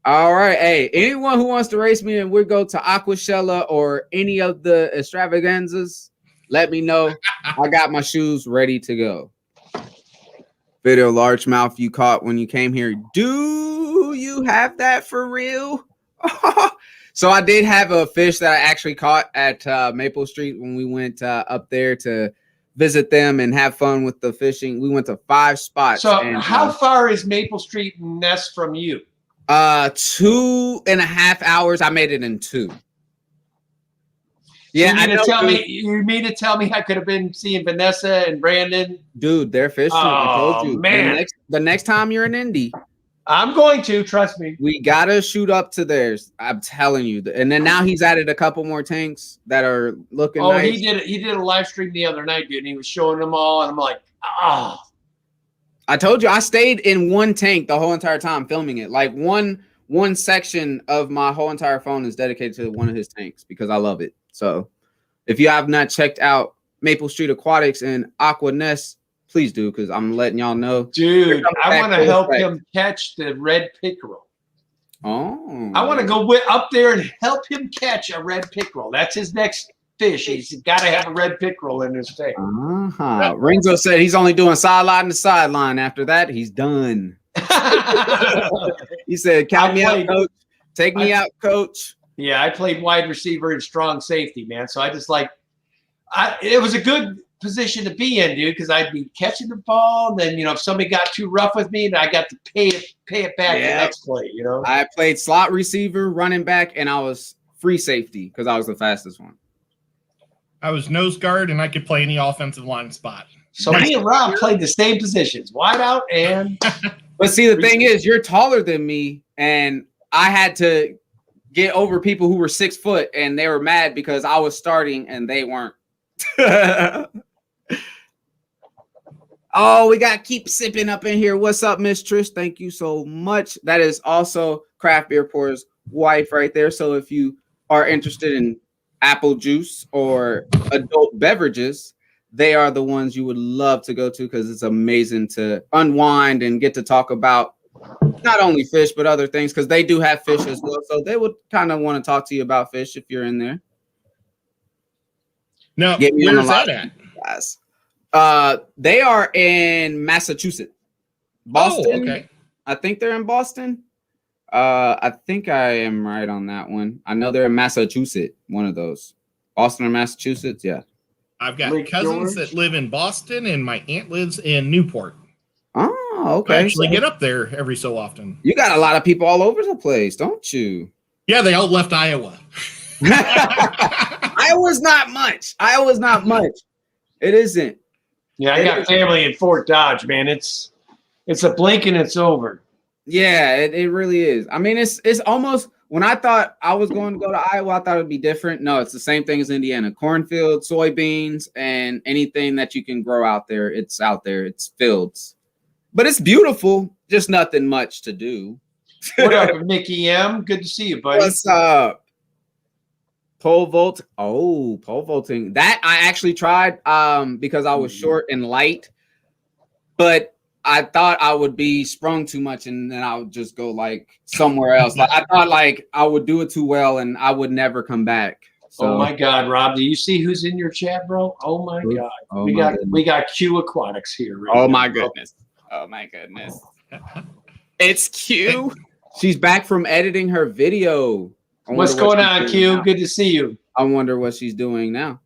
All right. Hey, anyone who wants to race me and we go to Aquashella or any of the extravaganzas, let me know. I got my shoes ready to go. Video largemouth you caught when you came here. Do you have that for real? So I did have a fish that I actually caught at Maple Street when we went up there to visit them and have fun with the fishing. We went to 5 spots. So how far is Maple Street Nest from you? 2.5 hours. I made it in 2. Yeah, you mean to tell me I could have been seeing Vanessa and Brandon? Dude, they're fishing. I told you. Man. The next time you're in Indy, I'm going to, trust me. we gotta shoot up to theirs. I'm telling you. And then now he's added a couple more tanks that are looking nice. He did a live stream the other night, dude, and he was showing them all, and I'm like, I told you I stayed in one tank the whole entire time filming it. Like one section of my whole entire phone is dedicated to one of his tanks because I love it. So if you have not checked out Maple Street Aquatics and Aqua Nest, please do because I'm letting y'all know. Dude, I want to help him catch the red pickerel. Oh. I want to go up there and help him catch a red pickerel. That's his next fish. He's got to have a red pickerel in his tank. Renzo said he's only doing sideline to sideline. After that, he's done. He said, count me out, coach. Take me out, coach. Yeah, I played wide receiver and strong safety, man. So I just it was a good position to be in, dude, because I'd be catching the ball. And then, if somebody got too rough with me, then I got to pay it back the next play, I played slot receiver, running back, and I was free safety because I was the fastest one. I was nose guard, and I could play any offensive line spot. So me and Rob played the same positions, wide out and. But see, the thing is, you're taller than me, and I had to get over people who were 6 foot, and they were mad because I was starting and they weren't. Oh, we got Keep Sipping up in here. What's up, Miss Trish? Thank you so much. That is also Craft Beer Pour's wife right there. So if you are interested in apple juice or adult beverages, they are the ones you would love to go to because it's amazing to unwind and get to talk about not only fish, but other things because they do have fish as well. So they would kind of want to talk to you about fish if you're in there. Now, where's that at? Guys. They are in Massachusetts. Boston. Oh, okay. I think they're in Boston. I think I am right on that one. I know they're in Massachusetts, one of those. Boston or Massachusetts, yeah. I've got cousins that live in Boston, and my aunt lives in Newport. Oh, okay. I actually get up there every so often. You got a lot of people all over the place, don't you? Yeah, they all left Iowa. Iowa's not much. Iowa's not much. It isn't. Yeah, I got family in Fort Dodge, man. It's a blink and it's over. Yeah, it really is. I mean, it's almost, when I thought I was going to go to Iowa, I thought it would be different. No, it's the same thing as Indiana. Cornfield, soybeans, and anything that you can grow out there, it's out there. It's fields. But it's beautiful, just nothing much to do. What up, Mickey M? Good to see you, buddy. What's up? Pole vault. Oh, pole vaulting. That I actually tried because I was short and light, but I thought I would be sprung too much and then I would just go like somewhere else. Like I thought like I would do it too well and I would never come back. So, oh my God, Rob, do you see who's in your chat, bro? Oh my God. Oh we got Q Aquatics here. Right oh now, my bro. goodness. Oh my goodness. It's Q. She's back from editing her video. What's going on, Q? Good to see you. I wonder what she's doing now.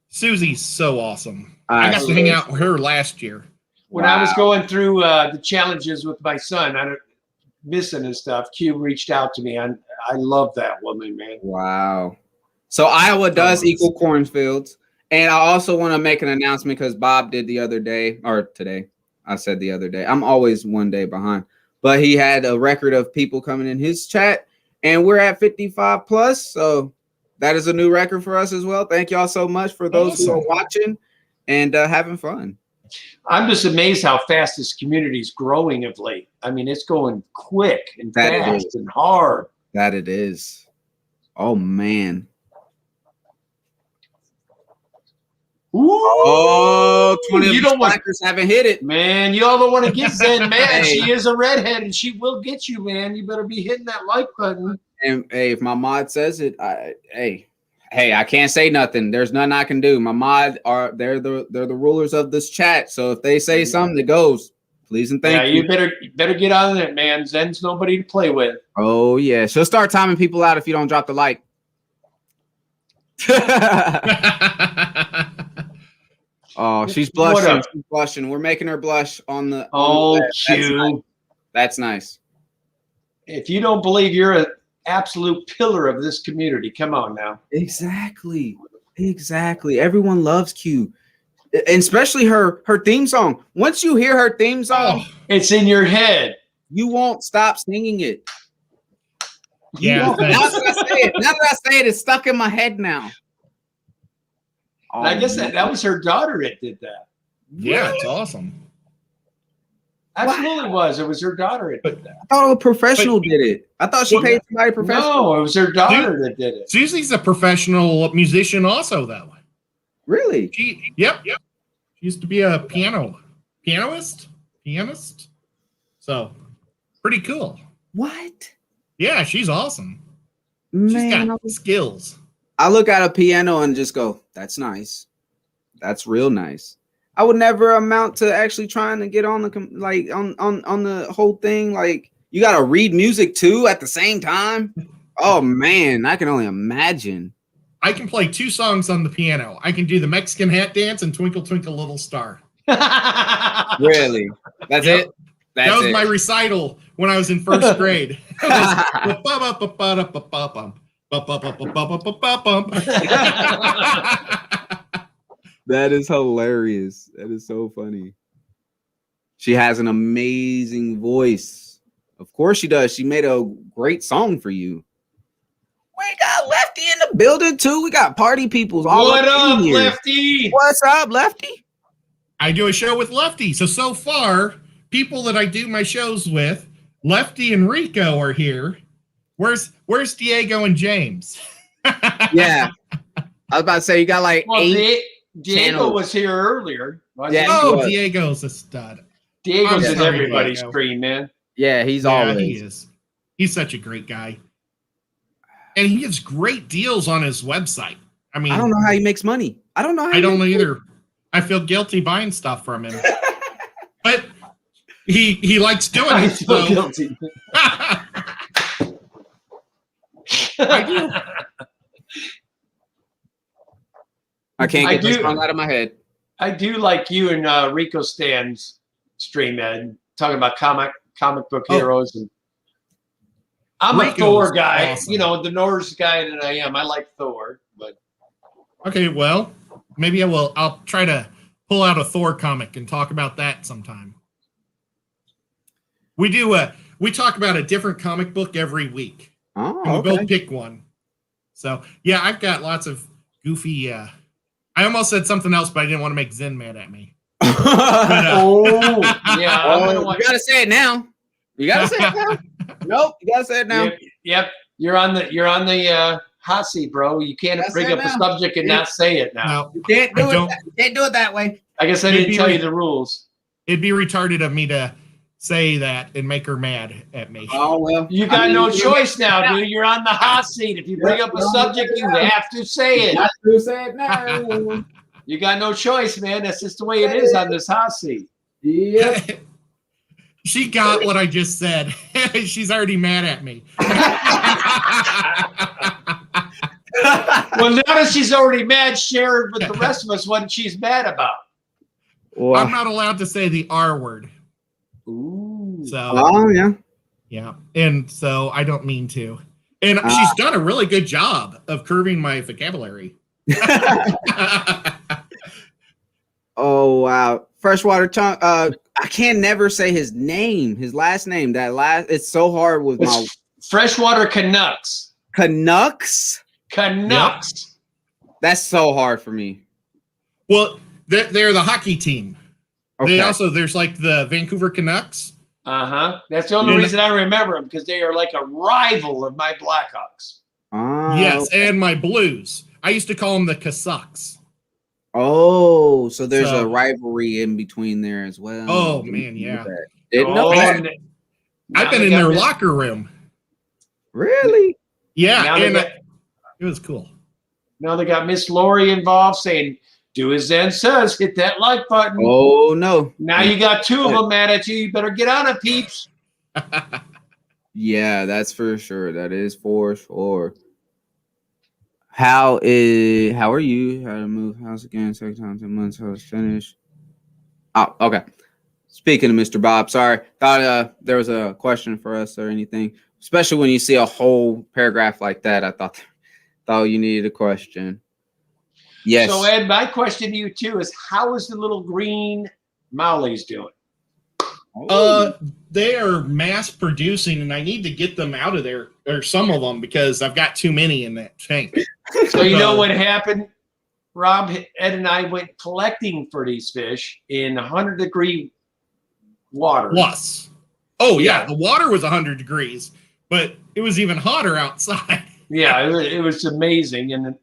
Susie's so awesome. I got to hang out with her last year. When I was going through the challenges with my son, missing and stuff, Q reached out to me. I love that woman, man. Wow. So Iowa does equal cornfields. And I also want to make an announcement because Bob did the other day, or today. I said the other day. I'm always one day behind. But he had a record of people coming in his chat. And we're at 55 plus. So that is a new record for us as well. Thank y'all so much for those who are watching and having fun. I'm just amazed how fast this community is growing of late. I mean, it's going quick and fast and hard. That it is. Oh, man. Ooh. Oh, 20 of the strikers haven't hit it. Man, you all don't want to get Zen mad. She is a redhead and she will get you, man. You better be hitting that like button. And hey, if my mod says it, hey, I can't say nothing. There's nothing I can do. My mod they're the rulers of this chat. So if they say something, it goes. Please and thank you. Yeah, you better get on it, man. Zen's nobody to play with. Oh yeah, she'll start timing people out if you don't drop the like. Oh, she's blushing. She's blushing. We're making her blush on the. Oh, cute. That's nice. If you don't believe you're an absolute pillar of this community, come on now. Exactly. Everyone loves Q, and especially her theme song. Once you hear her theme song, it's in your head. You won't stop singing it. Yeah. Now that I say it, it's stuck in my head now. Oh, I guess that was her daughter that did that. Yeah, it's awesome. Absolutely was. It was her daughter that did that. I thought a professional did it. I thought she paid somebody professional. No, it was her daughter that did it. Susie's a professional musician also, though. Really? Yep. She used to be a pianist. So, pretty cool. What? Yeah, she's awesome. Man, she's got skills. I look at a piano and just go, that's nice. That's real nice. I would never amount to actually trying to get on the on the whole thing. Like, you got to read music too at the same time. Oh man, I can only imagine. I can play 2 songs on the piano. I can do the Mexican hat dance and Twinkle Twinkle Little Star. Really? That's it? That was my recital when I was in 1st grade. That is hilarious. That is so funny. She has an amazing voice. Of course she does. She made a great song for you. We got Lefty in the building too. We got party peoples all What up, here. Lefty? What's up, Lefty? I do a show with Lefty. So far, people that I do my shows with, Lefty and Rico are here. Where's Diego and James? Yeah. I was about to say, you got like 8 Diego channels. was here earlier. Yeah, Diego's a stud. Diego's in everybody's screen, man. Yeah, he's always. He is. He's such a great guy. And he gives great deals on his website. I mean, I don't know how he makes money. I don't know how I don't know either. I feel guilty buying stuff from him. But he likes doing I it. feel So. guilty. I do. I can't get this song out of my head. I do like you and Rico Stan's stream, Ed, talking about comic book heroes. And I'm a Rico's Thor guy. awesome. You know, the Norse guy that I am. I like Thor, but Okay, well, maybe I'll try to pull out a Thor comic and talk about that sometime. We talk about a different comic book every week. Oh, And we okay. both pick one. So yeah, I've got lots of goofy. I almost said something else, but I didn't want to make Zen mad at me. But, yeah, you gotta say it now. You gotta say it now. Nope, you gotta say it now. Yep. You're on the hot seat, bro. You can't That's bring it up a now. subject and not say it now. No, You can't do I it. don't- You can't do it that way. I guess I It'd didn't be tell you re- the rules. it'd be retarded of me to say that and make her mad at me. Oh well. You got no you choice now, dude. You're on the hot seat. If you bring up a subject, you have to say it. Got to say it now. You got no choice, man. That's just the way it is on this hot seat. Yep. She got what I just said. She's already mad at me. Well, now that she's already mad, share it with the rest of us what she's mad about. Well, I'm not allowed to say the R word. Ooh. So oh yeah. yeah, and so I don't mean to. And she's done a really good job of curving my vocabulary. Oh wow. Freshwater Chunk. I can never say his name, his last name. It's so hard with my It's Freshwater Canucks. Canucks. Canucks. That's so hard for me. Well, they're the hockey team. Okay. There's like the Vancouver Canucks. Uh-huh. That's the only reason I remember them, because they are like a rival of my Blackhawks. Yes, and my Blues. I used to call them the Canucks. Oh, so there's a rivalry in between there as well. Oh man, yeah. Didn't know that. I've been in their locker room. Really? Yeah, Now and they it was cool. Now they got Miss Lori involved saying, do as Zen says, hit that like button. Oh no. Now you got two of them mad at you. You better get on it, peeps. Yeah, that's for sure. That is for sure. How are you? How to move house again? Second time 10 months. How it's finished. Oh, okay. Speaking of Mr. Bob, sorry. Thought there was a question for us or anything. Especially when you see a whole paragraph like that, I thought you needed a question. Yes. So Ed, my question to you too is, how is the little green Mauli's doing? They are mass producing, and I need to get them out of there, or some of them, because I've got too many in that tank. So you know what happened? Rob, Ed, and I went collecting for these fish in 100-degree water. Plus. Oh yeah, the water was 100 degrees, but it was even hotter outside. Yeah, it was amazing, and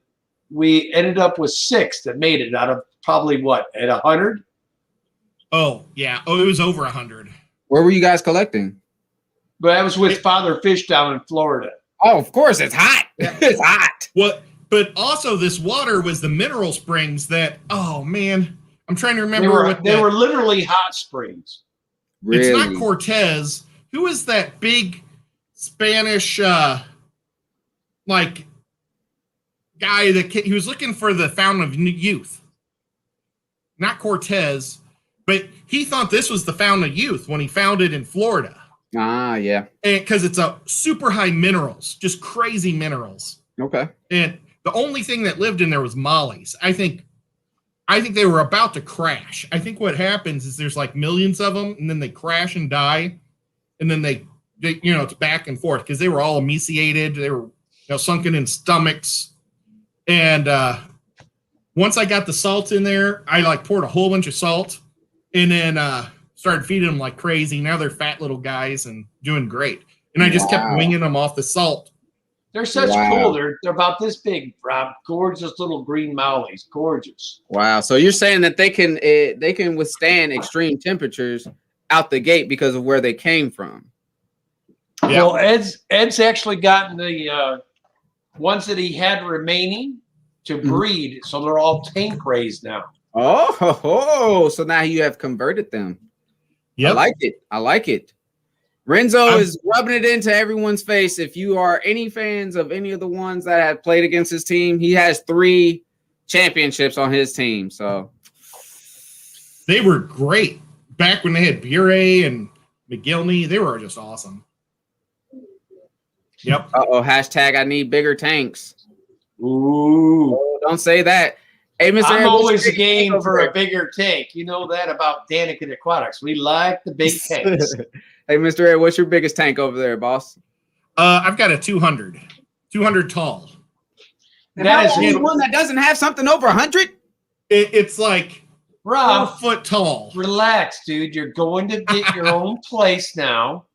we ended up with 6 that made it out of probably what, at 100? Oh yeah. Oh, it was over 100. Where were you guys collecting? But that was with Father Fish down in Florida. Oh, of course, it's hot. It's hot. What? But also, this water was the mineral springs that. Oh man, I'm trying to remember They were literally hot springs. Really? It's not Cortez. Who is that big Spanish like guy that he was looking for the fountain of youth? Not Cortez, but he thought this was the fountain of youth when he found it in Florida. Ah, yeah. Because it's a super high minerals, just crazy minerals. Okay. And the only thing that lived in there was mollies. I think they were about to crash. I think what happens is there's like millions of them, and then they crash and die, and then they it's back and forth because they were all emaciated. They were sunken in stomachs. And once I got the salt in there, I like poured a whole bunch of salt, and then started feeding them like crazy. Now they're fat little guys and doing great. And I just kept winging them off the salt. They're such cool. They're about this big, Rob. Gorgeous little green Mauli's. Gorgeous. Wow. So you're saying that they can withstand extreme temperatures out the gate because of where they came from. Yeah. Well, Ed's actually gotten the ones that he had remaining to breed, so they're all tank raised now. Oh, so now you have converted them. Yep. I like it. Renzo is rubbing it into everyone's face. If you are any fans of any of the ones that have played against his team, he has 3 championships on his team. So they were great back when they had Bure and McGillney. They were just awesome. Yep. Uh-oh, hashtag I need bigger tanks. Ooh. Oh, don't say that. Hey, Mr. I'm Ed, always what's your game tank for over a bigger tank. You know that about Daniken Aquatics. We like the big tanks. Hey, Mr. Ed, what's your biggest tank over there, boss? I've got a 200 tall. And that is only one that doesn't have something over 100? It's like Rob, 4 foot tall. Relax, dude. You're going to get your own place now.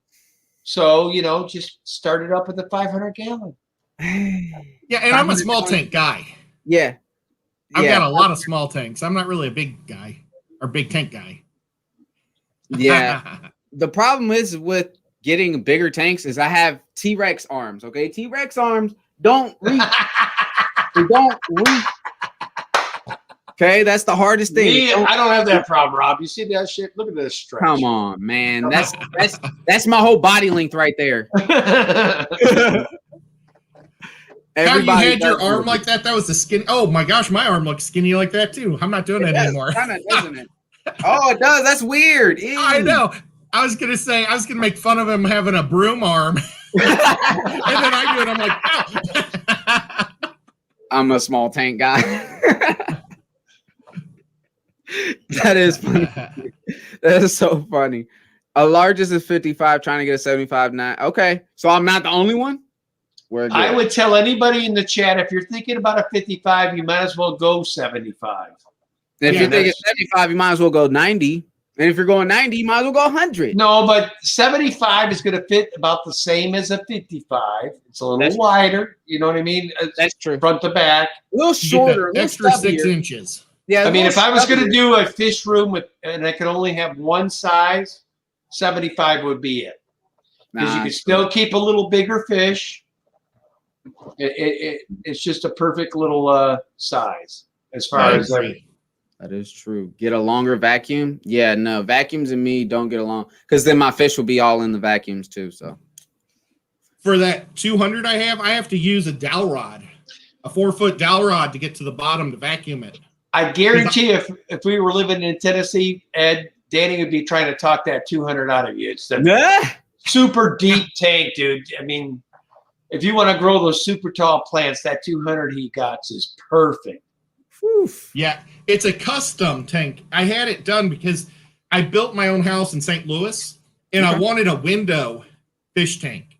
So, just start it up with a 500 gallon. Yeah, and I'm a small tank guy. Yeah. I've got a lot of small tanks. I'm not really a big guy or big tank guy. Yeah. The problem is with getting bigger tanks is I have T-Rex arms, okay? T-Rex arms don't reach. They don't reach. Okay, that's the hardest thing. I don't have that problem, Rob. You see that shit? Look at this stretch. Come on, man. That's my whole body length right there. How you had your arm like that? That was the skin. Oh my gosh, my arm looks skinny like that too. I'm not doing that anymore. Kinda, doesn't it? Oh, it does. That's weird. Ew. I know. I was gonna make fun of him having a broom arm, and then I do it. I'm like, ow. I'm a small tank guy. That is funny. That is so funny. A largest is 55, trying to get a 75 9. Okay, so I'm not the only one. I would tell anybody in the chat, if you're thinking about a 55, you might as well go 75. And if you're thinking 75, you might as well go 90. And if you're going 90, you might as well go 100. No, but 75 is going to fit about the same as a 55. It's a little wider. You know what I mean? That's true. Front to back. A little shorter. Extra 6 inches. Yeah. I mean, if I was going to do a fish room and I could only have one size, 75 would be it. Because you could still keep a little bigger fish. It's just a perfect little size as far as everything. That is true. Get a longer vacuum. Yeah, no, vacuums and me don't get along because then my fish will be all in the vacuums too. So for that 200 I have to use a dowel rod, a 4-foot dowel rod to get to the bottom to vacuum it. I guarantee if we were living in Tennessee, Ed, Danny would be trying to talk that 200 out of you. It's the super deep tank, dude. I mean, if you want to grow those super tall plants, that 200 he got is perfect. Oof. Yeah, it's a custom tank. I had it done because I built my own house in St. Louis, and I wanted a window fish tank,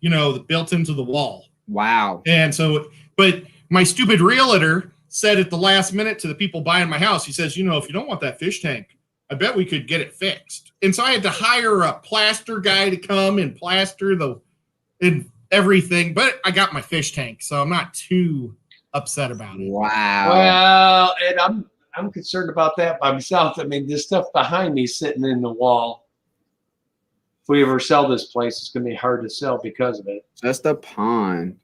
built into the wall. Wow. And so, but my stupid realtor said at the last minute to the people buying my house, he says, if you don't want that fish tank, I bet we could get it fixed. And so I had to hire a plaster guy to come and plaster everything, but I got my fish tank, so I'm not too upset about it. Wow. Well, and I'm concerned about that by myself. I mean, this stuff behind me sitting in the wall. If we ever sell this place, it's going to be hard to sell because of it. Just a pond.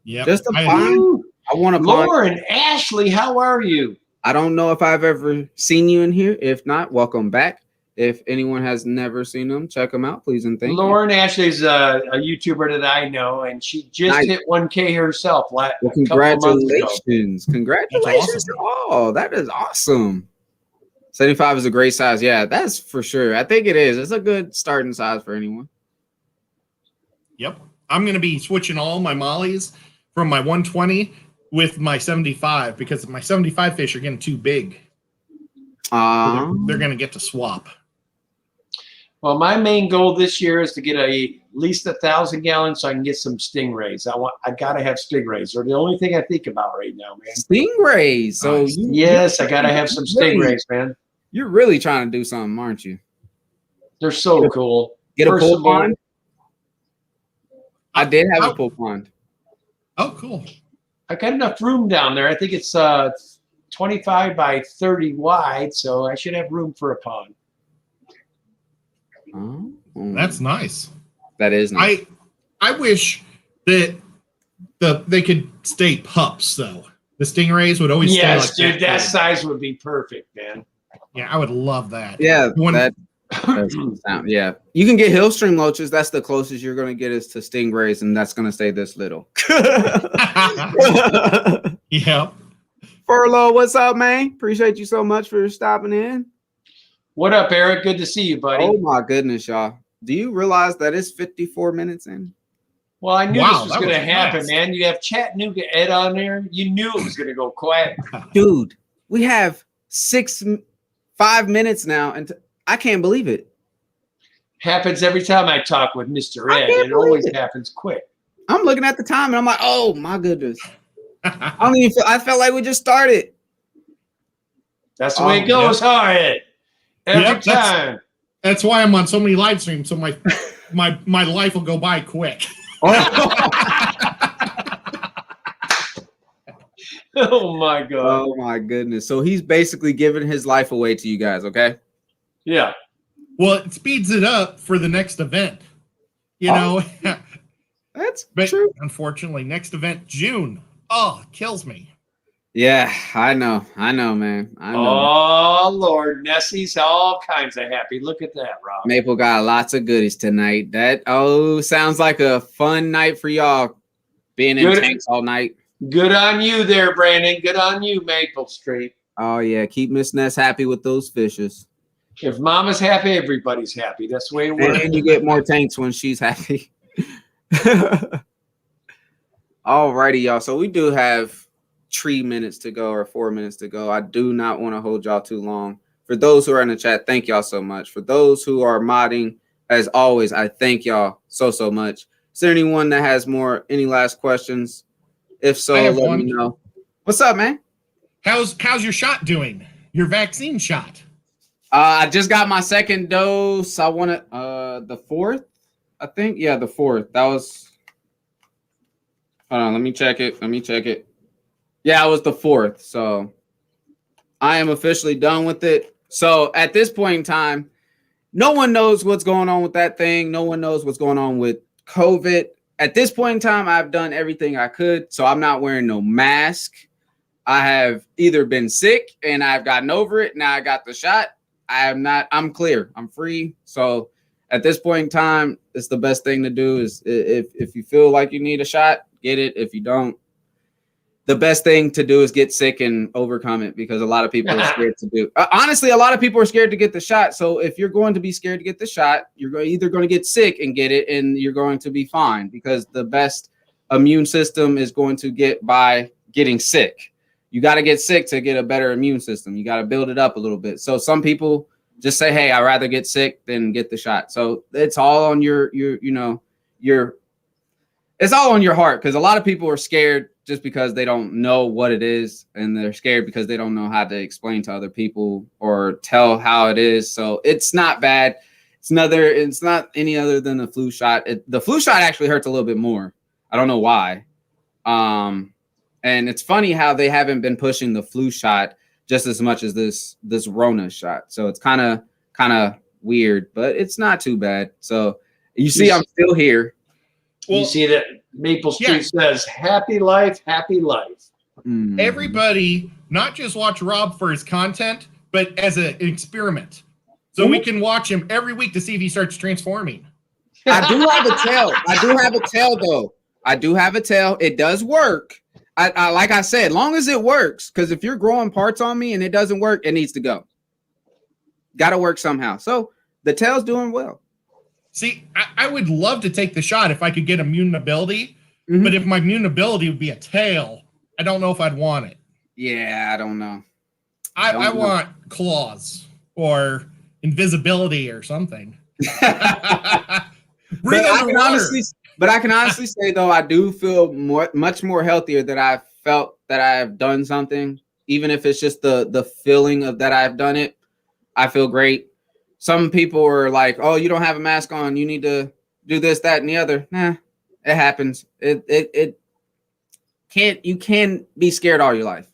Yeah. Just a pond. I want a pond. Lauren, Ashley, how are you? I don't know if I've ever seen you in here. If not, welcome back. If anyone has never seen them, check them out, please and thank you. Lauren Ashley's a YouTuber that I know, and she just hit 1K herself. Well, congratulations. Congratulations to all. That is awesome. 75 is a great size. Yeah, that's for sure. I think it is. It's a good starting size for anyone. Yep. I'm going to be switching all my mollies from my 120 with my 75 because my 75 fish are getting too big. They're going to get to swap. Well, my main goal this year is to get at least 1,000 gallons so I can get some stingrays. I got to have stingrays. They're the only thing I think about right now, man. Stingrays. So yes, I got to have some stingrays, man. You're really trying to do something, aren't you? They're so cool. Get a pool pond. I did have a pool pond. Oh, cool. I got enough room down there. I think it's 25 by 30 wide, so I should have room for a pond. Oh, that's nice. That is nice. I wish that they could stay pups though. The stingrays would always stay like dude, that size would be perfect, man. Yeah, I would love that. Yeah, yeah. You can get hill stream loaches. That's the closest you're going to get is to stingrays, and that's going to stay this little. Yeah. Furlough, what's up, man? Appreciate you so much for stopping in. What up, Eric? Good to see you, buddy. Oh my goodness, y'all. Do you realize that it's 54 minutes in? Well, I knew Wow, this was that going to was happen, fast. man. You have Chattanooga Ed on there. You knew it was going to go quiet. Dude, we have 5 minutes now, and I can't believe it. Happens every time I talk with Mr. Ed. It always happens quick. I'm looking at the time, and I'm like, oh, my goodness. I felt like we just started. That's the way it goes, huh, Ed? Every time. That's why I'm on so many live streams, so my life will go by quick. Oh my God. Oh my goodness. So he's basically giving his life away to you guys, okay? Yeah. Well, it speeds it up for the next event. You know? That's but true. Unfortunately, next event, June. Oh, it kills me. Yeah, I know, man. I know. Oh Lord, Nessie's all kinds of happy. Look at that, Rob. Maple got lots of goodies tonight. That sounds like a fun night for y'all. Being in tanks all night. Good on you there, Brandon. Good on you, Maple Street. Oh yeah, keep Miss Ness happy with those fishes. If Mama's happy, everybody's happy. That's the way it works. And you get more tanks when she's happy. Alrighty, y'all. So we do have 3 minutes to go or 4 minutes to go. I do not want to hold y'all too long. For those who are in the chat, thank y'all so much. For those who are modding, as always, I thank y'all so much. Is there anyone that has any last questions? If so, let me know. What's up, man? How's your shot doing? Your vaccine shot? I just got my second dose. I want it the 4th, I think. Yeah, the 4th. That was. Hold on, let me check it. Yeah, it was the 4th. So I am officially done with it. So at this point in time, no one knows what's going on with that thing. No one knows what's going on with COVID. At this point in time, I've done everything I could. So I'm not wearing no mask. I have either been sick and I've gotten over it. Now I got the shot. I'm clear. I'm free. So at this point in time, it's the best thing to do is if you feel like you need a shot, get it. If you don't, the best thing to do is get sick and overcome it, because a lot of people are scared to do. Honestly, a lot of people are scared to get the shot. So if you're going to be scared to get the shot, you're either going to get sick and get it, and you're going to be fine, because the best immune system is going to get by getting sick. You got to get sick to get a better immune system. You got to build it up a little bit. So some people just say, hey, I'd rather get sick than get the shot. So it's all on it's all on your heart, because a lot of people are scared just because they don't know what it is, and they're scared because they don't know how to explain to other people or tell how it is. So it's not bad. It's not any other than the flu shot. The flu shot actually hurts a little bit more. I don't know why. And it's funny how they haven't been pushing the flu shot just as much as this Rona shot. So it's kind of weird, but it's not too bad. So you see, I'm still here. Well, you see that Maple Street says, happy life, happy life. Everybody, not just watch Rob for his content, but as an experiment. So we can watch him every week to see if he starts transforming. I do have a tail. Though. I do have a tail. It does work. I like I said, long as it works, because if you're growing parts on me and it doesn't work, it needs to go. Got to work somehow. So the tail's doing well. See, I would love to take the shot if I could get immune ability, but if my immune ability would be a tail, I don't know if I'd want it. Yeah, I don't know. I want claws or invisibility or something. But I can honestly say, though, I do feel much more healthier that I felt that I've done something, even if it's just the feeling of that I've done it. I feel great. Some people are like, "Oh, you don't have a mask on. You need to do this, that, and the other." Nah, it happens. You can't be scared all your life.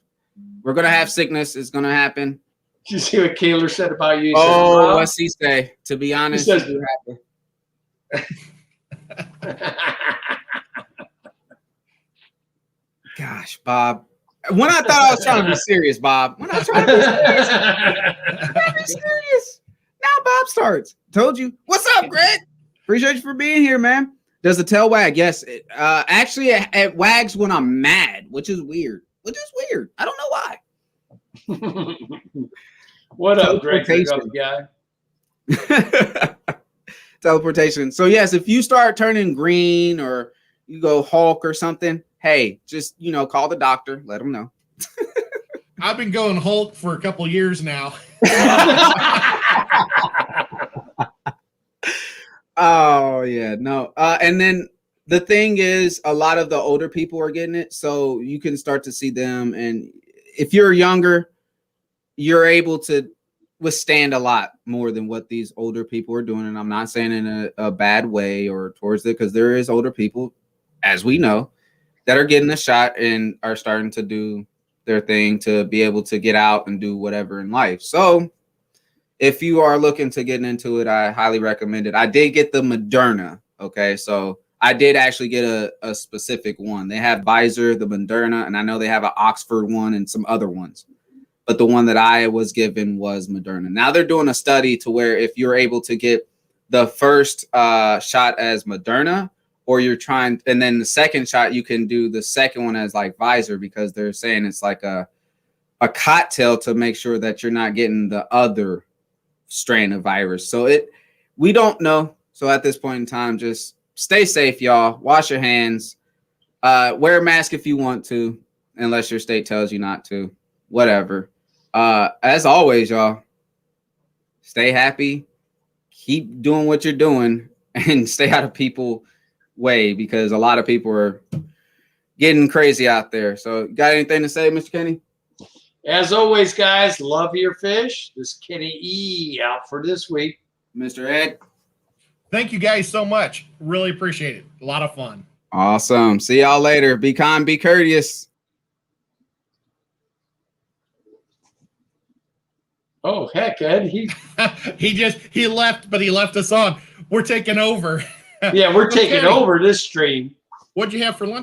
We're gonna have sickness. It's gonna happen. Did you see what Kaler said about you? Oh, what's he say? To be honest, he says, gosh, Bob. When I thought I was trying to be serious, Bob. When I was trying to be serious. Now Bob starts. Told you. What's up, Greg? Appreciate you for being here, man. Does the tail wag? Yes. Actually, it wags when I'm mad, which is weird. I don't know why. What up, Greg? Guy? Teleportation. So yes, if you start turning green or you go Hulk or something, hey, just, call the doctor, let them know. I've been going Hulk for a couple years now. Oh yeah, no. And then the thing is, a lot of the older people are getting it, so you can start to see them. And if you're younger, you're able to withstand a lot more than what these older people are doing. And I'm not saying in a bad way or towards it, because there is older people, as we know, that are getting a shot and are starting to do their thing to be able to get out and do whatever in life. So if you are looking to get into it, I highly recommend it. I did get the Moderna. Okay. So I did actually get a specific one. They have Pfizer, the Moderna, and I know they have an Oxford one and some other ones. But the one that I was given was Moderna. Now they're doing a study to where if you're able to get the first shot as Moderna, or you're trying, and then the second shot, you can do the second one as like Pfizer, because they're saying it's like a cocktail to make sure that you're not getting the other strain of virus. So we don't know. So at this point in time, just stay safe, y'all. Wash your hands. Wear a mask if you want to, unless your state tells you not to. Whatever. As always, y'all, stay happy. Keep doing what you're doing, and stay out of people's way, because a lot of people are getting crazy out there. So, got anything to say, Mr. Kenny? As always, guys, love your fish. This Kenny E out for this week. Mr. Ed? Thank you guys so much. Really appreciate it. A lot of fun. Awesome. See y'all later. Be kind, be courteous. Oh, heck, Ed. He left, but he left us on. We're taking over. Yeah, we're taking over this stream. What'd you have for lunch?